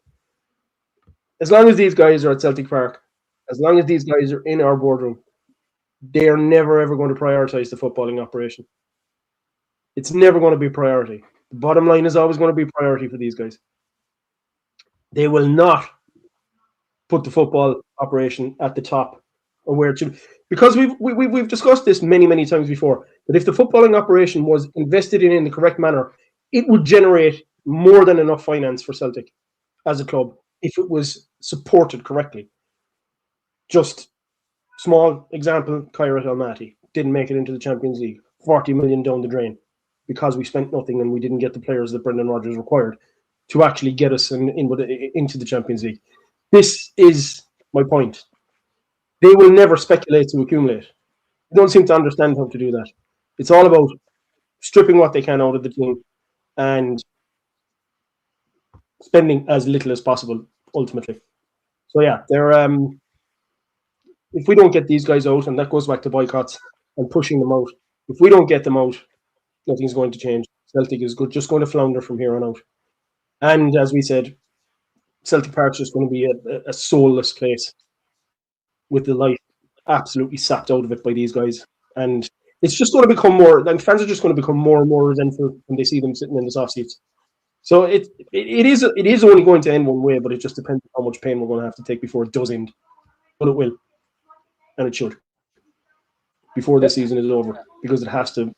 as long as these guys are at Celtic Park, as long as these guys are in our boardroom, they are never ever going to prioritize the footballing operation. It's never going to be a priority. The bottom line is always going to be a priority for these guys. They will not put the football operation at the top of where it should, because we've discussed this many times before, that if the footballing operation was invested in the correct manner, it would generate more than enough finance for Celtic as a club if it was supported correctly. Just small example, Kairat Almaty didn't make it into the Champions League, 40 million down the drain because we spent nothing and we didn't get the players that Brendan Rodgers required to actually get us into the Champions League. This is my point. They will never speculate to accumulate. They don't seem to understand how to do that. It's all about stripping what they can out of the team and spending as little as possible ultimately. So yeah, they're if we don't get these guys out, and that goes back to boycotts and pushing them out, if we don't get them out, nothing's going to change. Celtic is just going to flounder from here on out. And as we said, Celtic Park's just going to be a soulless place with the life absolutely sapped out of it by these guys. And it's just going to become more, and fans are just going to become more and more resentful when they see them sitting in the soft seats. So it is only going to end one way, but it just depends on how much pain we're going to have to take before it does end. But it will, and it should, before the season is over, because it has to.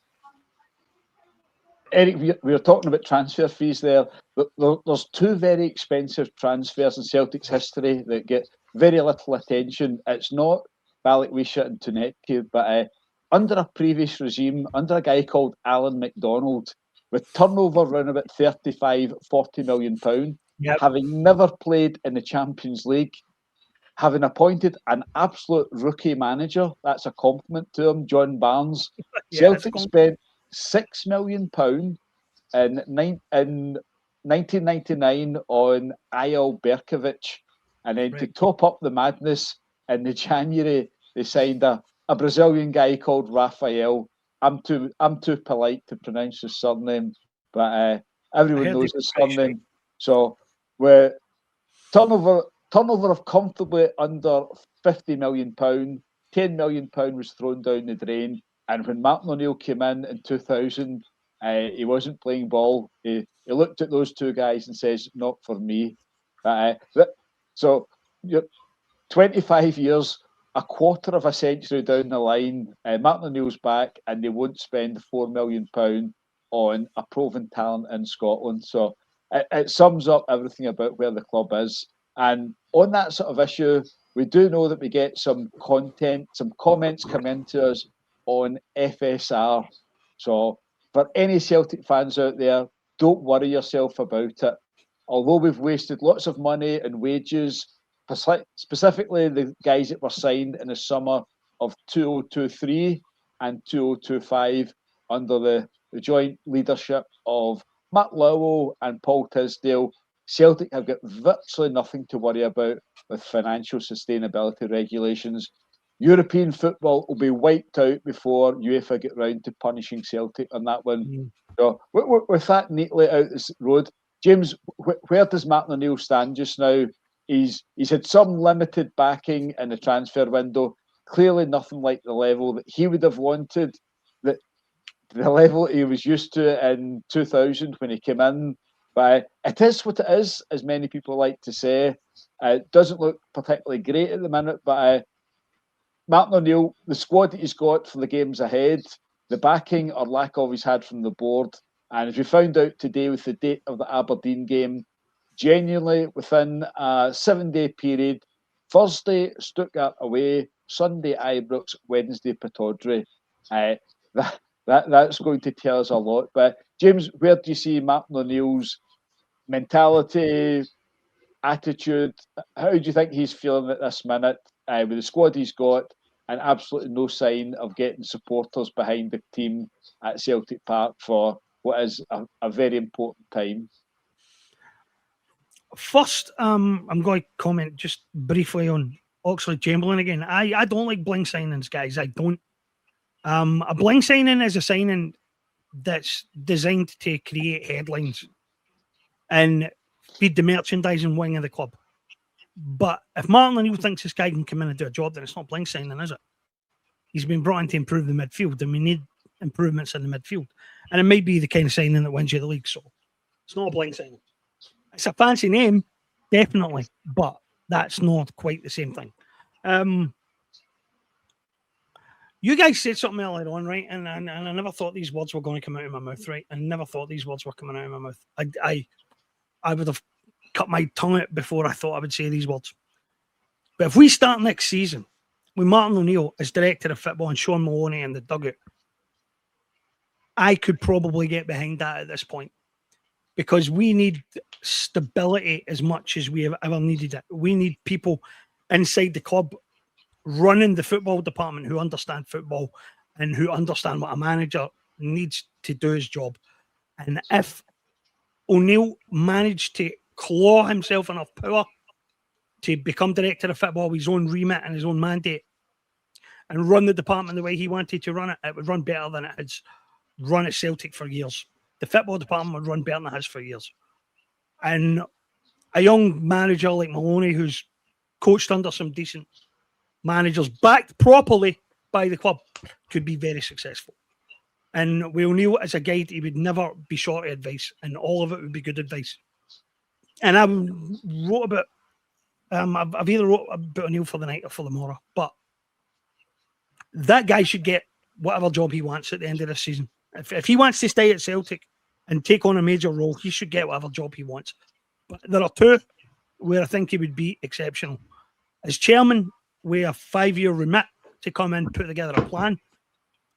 Eric, we were talking about transfer fees there. There's two very expensive transfers in Celtic's history that get very little attention. It's not Balikwisha and Tunetki, but under a previous regime, under a guy called Alan McDonald, with turnover around about 35, 40 million pounds, having never played in the Champions League, having appointed an absolute rookie manager, that's a compliment to him, John Barnes. Celtic spent £6 million in 1999 on Eyal Berkovic, and then to top up the madness, in the January they signed a Brazilian guy called Rafael. I'm too polite to pronounce his surname, but everyone knows his surname. So we're turnover of comfortably under £50 million. £10 million was thrown down the drain. And when Martin O'Neill came in 2000, he wasn't playing ball. He looked at those two guys and says, "Not for me." So, 25 years, a quarter of a century down the line, Martin O'Neill's back, and they won't spend £4 million on a proven talent in Scotland. So it sums up everything about where the club is. And on that sort of issue, we do know that we get some comments come into us on FSR. So for any Celtic fans out there, don't worry yourself about it. Although we've wasted lots of money and wages, specifically the guys that were signed in the summer of 2023 and 2025 under the joint leadership of Matt Lowell and Paul Tisdale, Celtic have got virtually nothing to worry about with financial sustainability regulations. European football will be wiped out before UEFA get round to punishing Celtic on that one. So with that neatly out this road, James, where does Martin O'Neill stand just now? He's had some limited backing in the transfer window. Clearly nothing like the level that he would have wanted, the level he was used to in 2000 when he came in. But it is what it is, as many people like to say. It doesn't look particularly great at the minute, but Martin O'Neill, the squad that he's got for the games ahead, the backing or lack of he's had from the board, and as we found out today with the date of the Aberdeen game, genuinely within a 7-day period, Thursday Stuttgart away, Sunday Ibrox, Wednesday Pittodrie. That's going to tell us a lot. But James, where do you see Martin O'Neill's mentality, attitude? How do you think he's feeling at this minute with the squad he's got and absolutely no sign of getting supporters behind the team at Celtic Park for what is a very important time? First, I'm going to comment just briefly on Oxlade-Chamberlain again. I don't like bling signings, guys. I don't. A bling signing is a signing that's designed to create headlines and feed the merchandising wing of the club. But if Martin O'Neill thinks this guy can come in and do a job, then it's not bling signing, is it? He's been brought in to improve the midfield, and we need improvements in the midfield. And it might be the kind of signing that wins you the league. So it's not a bling signing. It's a fancy name, definitely, but that's not quite the same thing. You guys said something earlier on, right? And I never thought these words were going to come out of my mouth, right? I never thought these words were coming out of my mouth. I would have cut my tongue out before I thought I would say these words. But if we start next season with Martin O'Neill as director of football and Sean Maloney in the dugout, I could probably get behind that at this point, because we need stability as much as we have ever needed it. We need people inside the club running the football department who understand football and who understand what a manager needs to do his job. And if O'Neill managed to claw himself enough power to become director of football with his own remit and his own mandate and run the department the way he wanted to run it, it would run better than it has run at Celtic for years. The football department would run better than it has for years. And a young manager like Maloney, who's coached under some decent managers, backed properly by the club, could be very successful. And with O'Neill as a guide, he would never be short of advice, and all of it would be good advice. And I wrote about, I've either wrote about O'Neill for the night or for the morrow, but that guy should get whatever job he wants at the end of this season. If he wants to stay at Celtic and take on a major role, he should get whatever job he wants. But there are two where I think he would be exceptional. As chairman, with a 5-year remit to come in, put together a plan,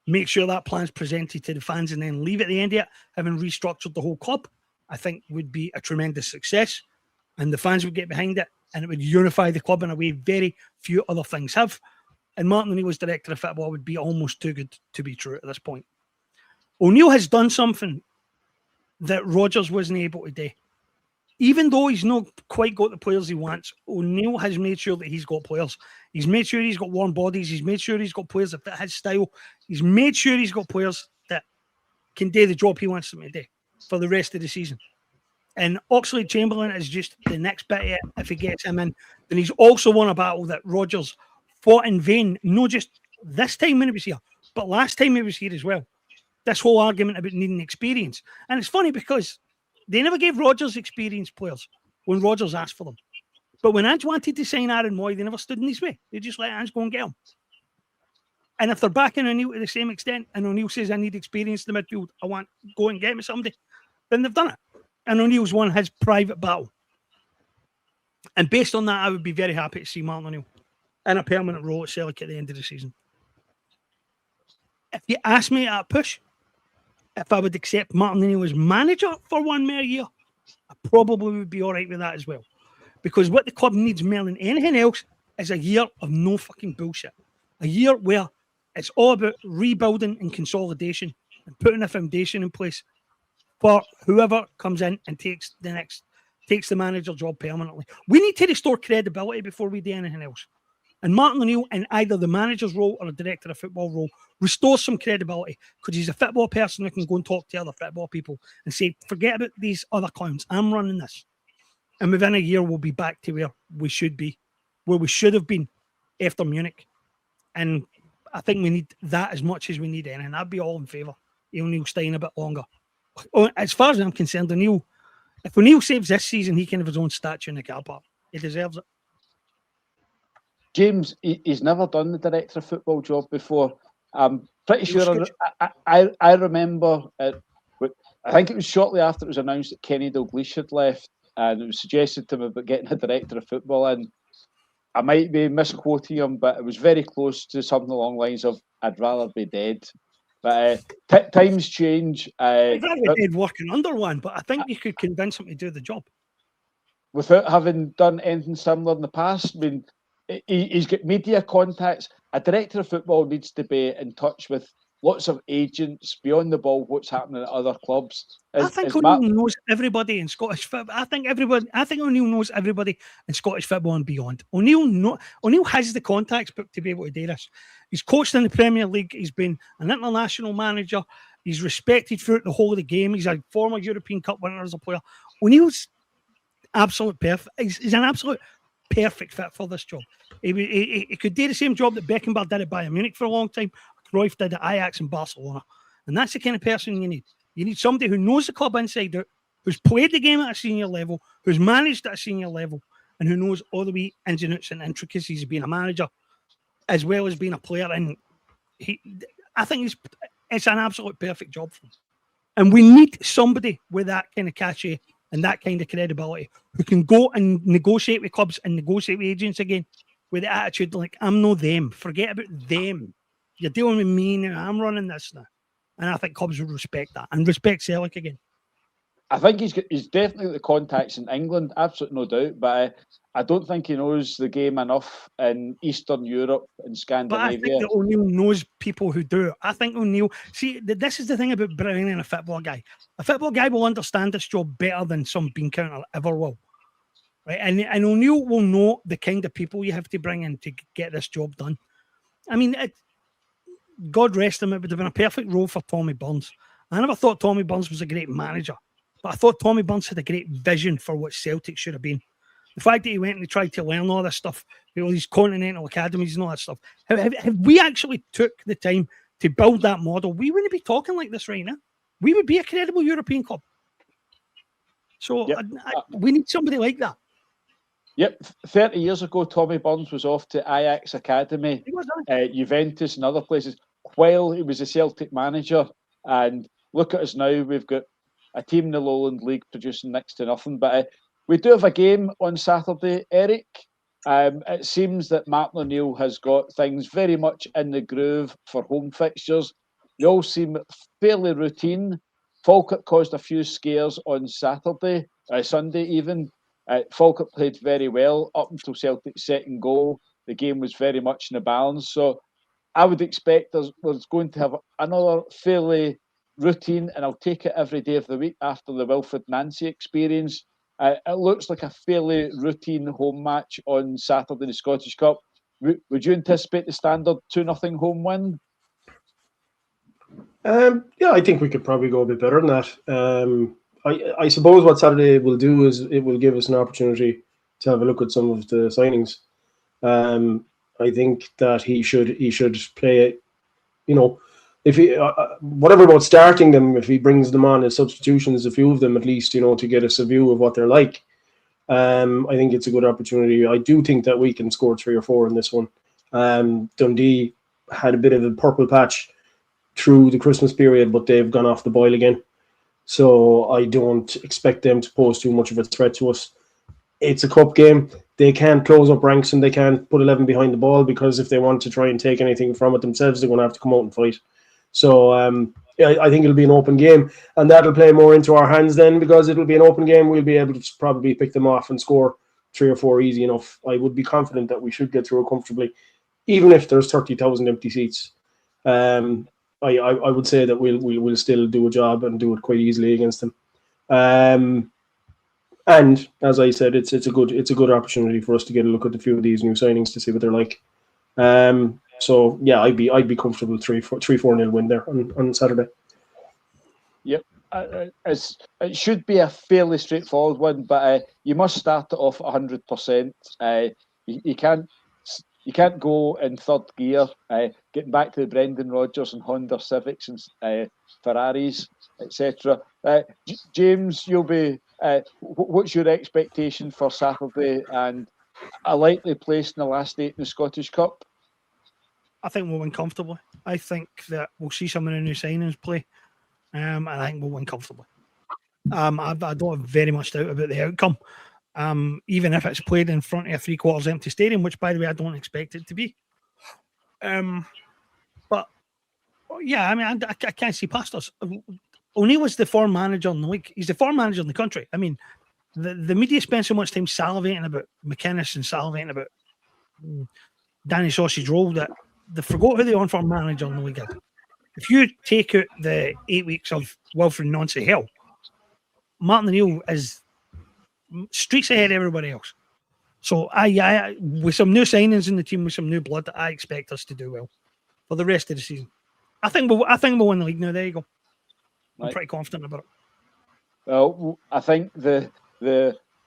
make sure that plan's presented to the fans and then leave at the end of it, having restructured the whole club, I think would be a tremendous success. And the fans would get behind it, and it would unify the club in a way very few other things have. And Martin O'Neill as director of football would be almost too good to be true at this point. O'Neill has done something that Rodgers wasn't able to do. Even though he's not quite got the players he wants, O'Neill has made sure that he's got players. He's made sure he's got warm bodies. He's made sure he's got players that fit his style. He's made sure he's got players that can do the job he wants them to do for the rest of the season. And Oxlade-Chamberlain is just the next bit of it. If he gets him in, then he's also won a battle that Rodgers fought in vain, not just this time when he was here, but last time he was here as well. This whole argument about needing experience. And it's funny because they never gave Rodgers experienced players when Rodgers asked for them. But when Ange wanted to sign Aaron Moy, they never stood in his way. They just let Ange go and get him. And if they're backing O'Neill to the same extent, and O'Neill says, I need experience in the midfield, I want go and get me somebody, then they've done it. And O'Neill's won his private battle. And based on that, I would be very happy to see Martin O'Neill in a permanent role at Celtic at the end of the season. If you ask me at a push, if I would accept Martin O'Neill as manager for 1 more year, I probably would be all right with that as well. Because what the club needs more than anything else is a year of no fucking bullshit. A year where it's all about rebuilding and consolidation and putting a foundation in place for whoever comes in and takes the manager job permanently. We need to restore credibility before we do anything else. And Martin O'Neill, in either the manager's role or a director of football role, restores some credibility because he's a football person who can go and talk to other football people and say, forget about these other clowns. I'm running this. And within a year, we'll be back to where we should be, where we should have been after Munich. And I think we need that as much as we need anything. I'd be all in favour. O'Neill staying a bit longer. As far as I'm concerned, if O'Neill saves this season, he can have his own statue in the car park. He deserves it. James, he's never done the director of football job before. I'm pretty sure. I remember I think it was shortly after it was announced that Kenny Dalglish had left, and it was suggested to him about getting a director of football in. I might be misquoting him, but it was very close to something along the lines of, I'd rather be dead. But times change. I'd rather be dead working under one, but I think you could convince him to do the job. Without having done anything similar in the past, I mean, he's got media contacts. A director of football needs to be in touch with lots of agents beyond the ball, what's happening at other clubs. I think O'Neill knows everybody in Scottish football. I think O'Neill knows everybody in Scottish football and beyond. O'Neill has the contacts book to be able to do this. He's coached in the Premier League. He's been an international manager. He's respected throughout the whole of the game. He's a former European Cup winner as a player. O'Neill's absolute perfect. He's an absolute perfect fit for this job. He could do the same job that Beckenbauer did at Bayern Munich for a long time. Cruyff did at Ajax and Barcelona. And that's the kind of person you need. You need somebody who knows the club inside out, who's played the game at a senior level, who's managed at a senior level, and who knows all the wee ins and outs and intricacies of being a manager as well as being a player. And I think it's an absolute perfect job for him. And we need somebody with that kind of cachet and that kind of credibility who can go and negotiate with clubs and negotiate with agents again with the attitude like, I'm no them. Forget about them. You're dealing with me now. I'm running this now. And I think clubs would respect that and respect Celtic again. I think he's definitely got the contacts in England, absolutely no doubt. But I don't think he knows the game enough in Eastern Europe and Scandinavia. But I think that O'Neill knows people who do. I think O'Neill... See, this is the thing about bringing in a football guy. A football guy will understand this job better than some bean counter ever will. right? And O'Neill will know the kind of people you have to bring in to get this job done. I mean, God rest him, it would have been a perfect role for Tommy Burns. I never thought Tommy Burns was a great manager, but I thought Tommy Burns had a great vision for what Celtic should have been. The fact that he went and he tried to learn all this stuff, all these continental academies and all that stuff, have we actually took the time to build that model, we wouldn't be talking like this right now. We would be a credible European club. So Yep. We need somebody like that. Yep, 30 years ago, Tommy Burns was off to Ajax Academy, Juventus and other places while he was a Celtic manager. And look at us now, we've got a team in the Lowland League producing next to nothing. But we do have a game on Saturday, Eric. It seems that Martin O'Neill has got things very much in the groove for home fixtures. They all seem fairly routine. Falkirk caused a few scares on Sunday even. Falkirk played very well up until Celtic's second goal. The game was very much in the balance. So I would expect we're going to have another fairly routine, and I'll take it every day of the week after the Wilfred Nancy experience. It looks like a fairly routine home match on Saturday in the Scottish Cup. Would you anticipate the standard 2-0 home win? Yeah, I think we could probably go a bit better than that. I suppose what Saturday will do is it will give us an opportunity to have a look at some of the signings. I think that he should play, if he whatever about starting them, if he brings them on as substitutions, a few of them at least, to get us a view of what they're like. I think it's a good opportunity. I do think that we can score 3 or 4 in this one. Dundee had a bit of a purple patch through the Christmas period, but they've gone off the boil again. So I don't expect them to pose too much of a threat to us. It's a cup game. They can't close up ranks and they can't put 11 behind the ball, because if they want to try and take anything from it themselves, they're going to have to come out and fight. So I think it'll be an open game, and that'll play more into our hands then, because it'll be an open game. We'll be able to probably pick them off and score 3 or 4 easy enough. I would be confident that we should get through it comfortably, even if there's 30,000 empty seats. I would say that we'll still do a job and do it quite easily against them. And as I said, it's a good opportunity for us to get a look at a few of these new signings to see what they're like. So yeah, I'd be comfortable 3-4-0 win there on Saturday. Yep, it should be a fairly straightforward one, but you must start it off at 100%. You can't go in third gear, getting back to the Brendan Rodgers and Honda Civics and Ferraris, etc. James, you'll be. What's your expectation for Saturday and a likely place in the last 8 in the Scottish Cup? I think we'll win comfortably. I think that we'll see some of the new signings play, and I think we'll win comfortably. I don't have very much doubt about the outcome. Even if it's played in front of a 3/4 empty stadium, which, by the way, I don't expect it to be. But yeah, I mean, I can't see past us. O'Neill was the former manager in the league. He's the former manager in the country. I mean, the media spends so much time salivating about McInnes and salivating about Danny Sausage Roll that they forgot who the on-form manager in the league is. If you take out the 8 weeks of Wilfred Nancy hell, Martin O'Neill is streets ahead of everybody else. So I with some new signings in the team, with some new blood, I expect us to do well for the rest of the season. I think we'll win the league now. There you go. I'm pretty confident about it. Well, I think the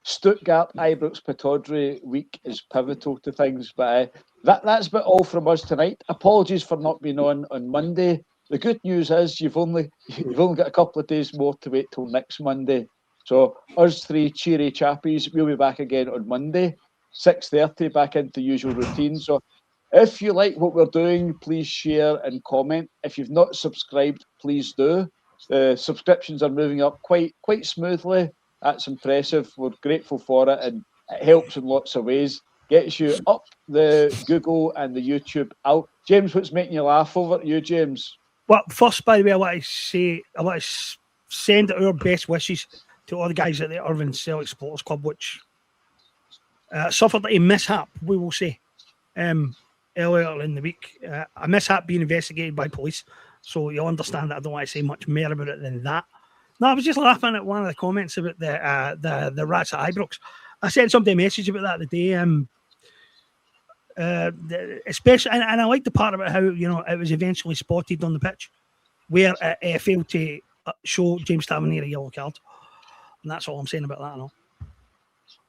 Stuttgart Ibrox Pataudry week is pivotal to things, but that's about all from us tonight. Apologies for not being on Monday. The good news is you've only got a couple of days more to wait till next Monday. So us 3 cheery chappies, we'll be back again on Monday, 6:30, back into the usual routine. So if you like what we're doing, please share and comment. If you've not subscribed, please do. The subscriptions are moving up quite smoothly. That's impressive. We're grateful for it, and it helps in lots of ways. Gets you up the Google and the YouTube out. James, what's making you laugh over at you, James? Well, first, by the way, I want to send our best wishes to all the guys at the Irvine Celtic Supporters Club, which suffered a mishap, we will say, earlier in the week. A mishap being investigated by police. So you'll understand that I don't want to say much more about it than that. No, I was just laughing at one of the comments about the Rats at Ibrox. I sent somebody a message about that today. Especially, and I like the part about how it was eventually spotted on the pitch, where it failed to show James Tavernier a yellow card, and that's all I'm saying about that. And all.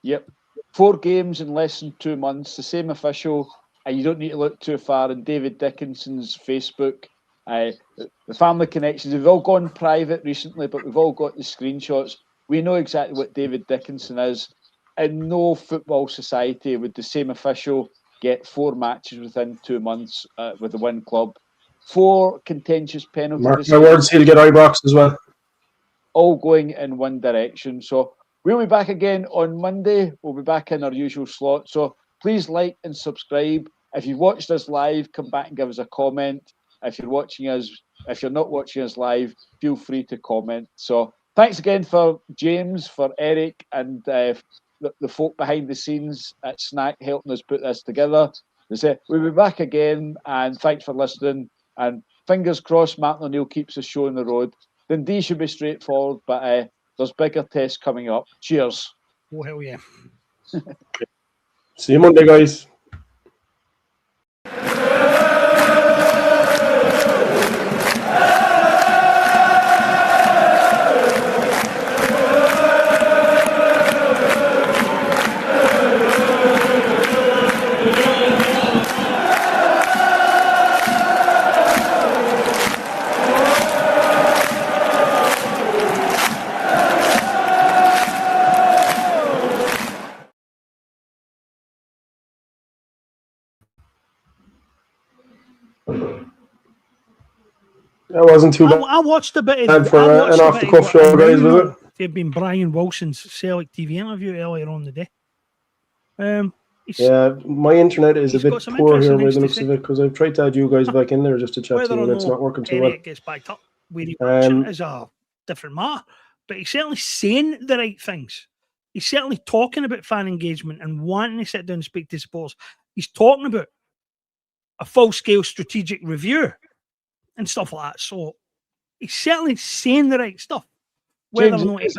Yep, 4 games in less than 2 months. The same official, and you don't need to look too far. In David Dickinson's Facebook, the family connections. We've all gone private recently, but we've all got the screenshots. We know exactly what David Dickinson is. In no football society would the same official get 4 matches within 2 months with the one club. 4 contentious penalty decisions. My words, he'll get Ibrox as well. All going in one direction. So we'll be back again on Monday. We'll be back in our usual slot. So please like and subscribe. If you've watched us live, come back and give us a comment. If you're not watching us live, feel free to comment. So thanks again for James, for Eric, and the folk behind the scenes at Snack helping us put this together. We'll be back again, and thanks for listening. And fingers crossed, Martin O'Neill keeps the show on the road. Dundee should be straightforward, but there's bigger tests coming up. Cheers. Oh, hell yeah. See you Monday, guys. That wasn't too bad. I watched a bit of for an off-the-cuff show, guys, was it? There'd been Brian Wilson's Celtic TV interview earlier on the day. Yeah, my internet is a bit poor here by the looks of it, because I've tried to add you guys back in there just to chat to you, and it's not working too well. Gets backed up where he is a different matter, but he's certainly saying the right things. He's certainly talking about fan engagement and wanting to sit down and speak to supporters. He's talking about a full-scale strategic review and stuff like that. So he's certainly saying the right stuff. Whether or not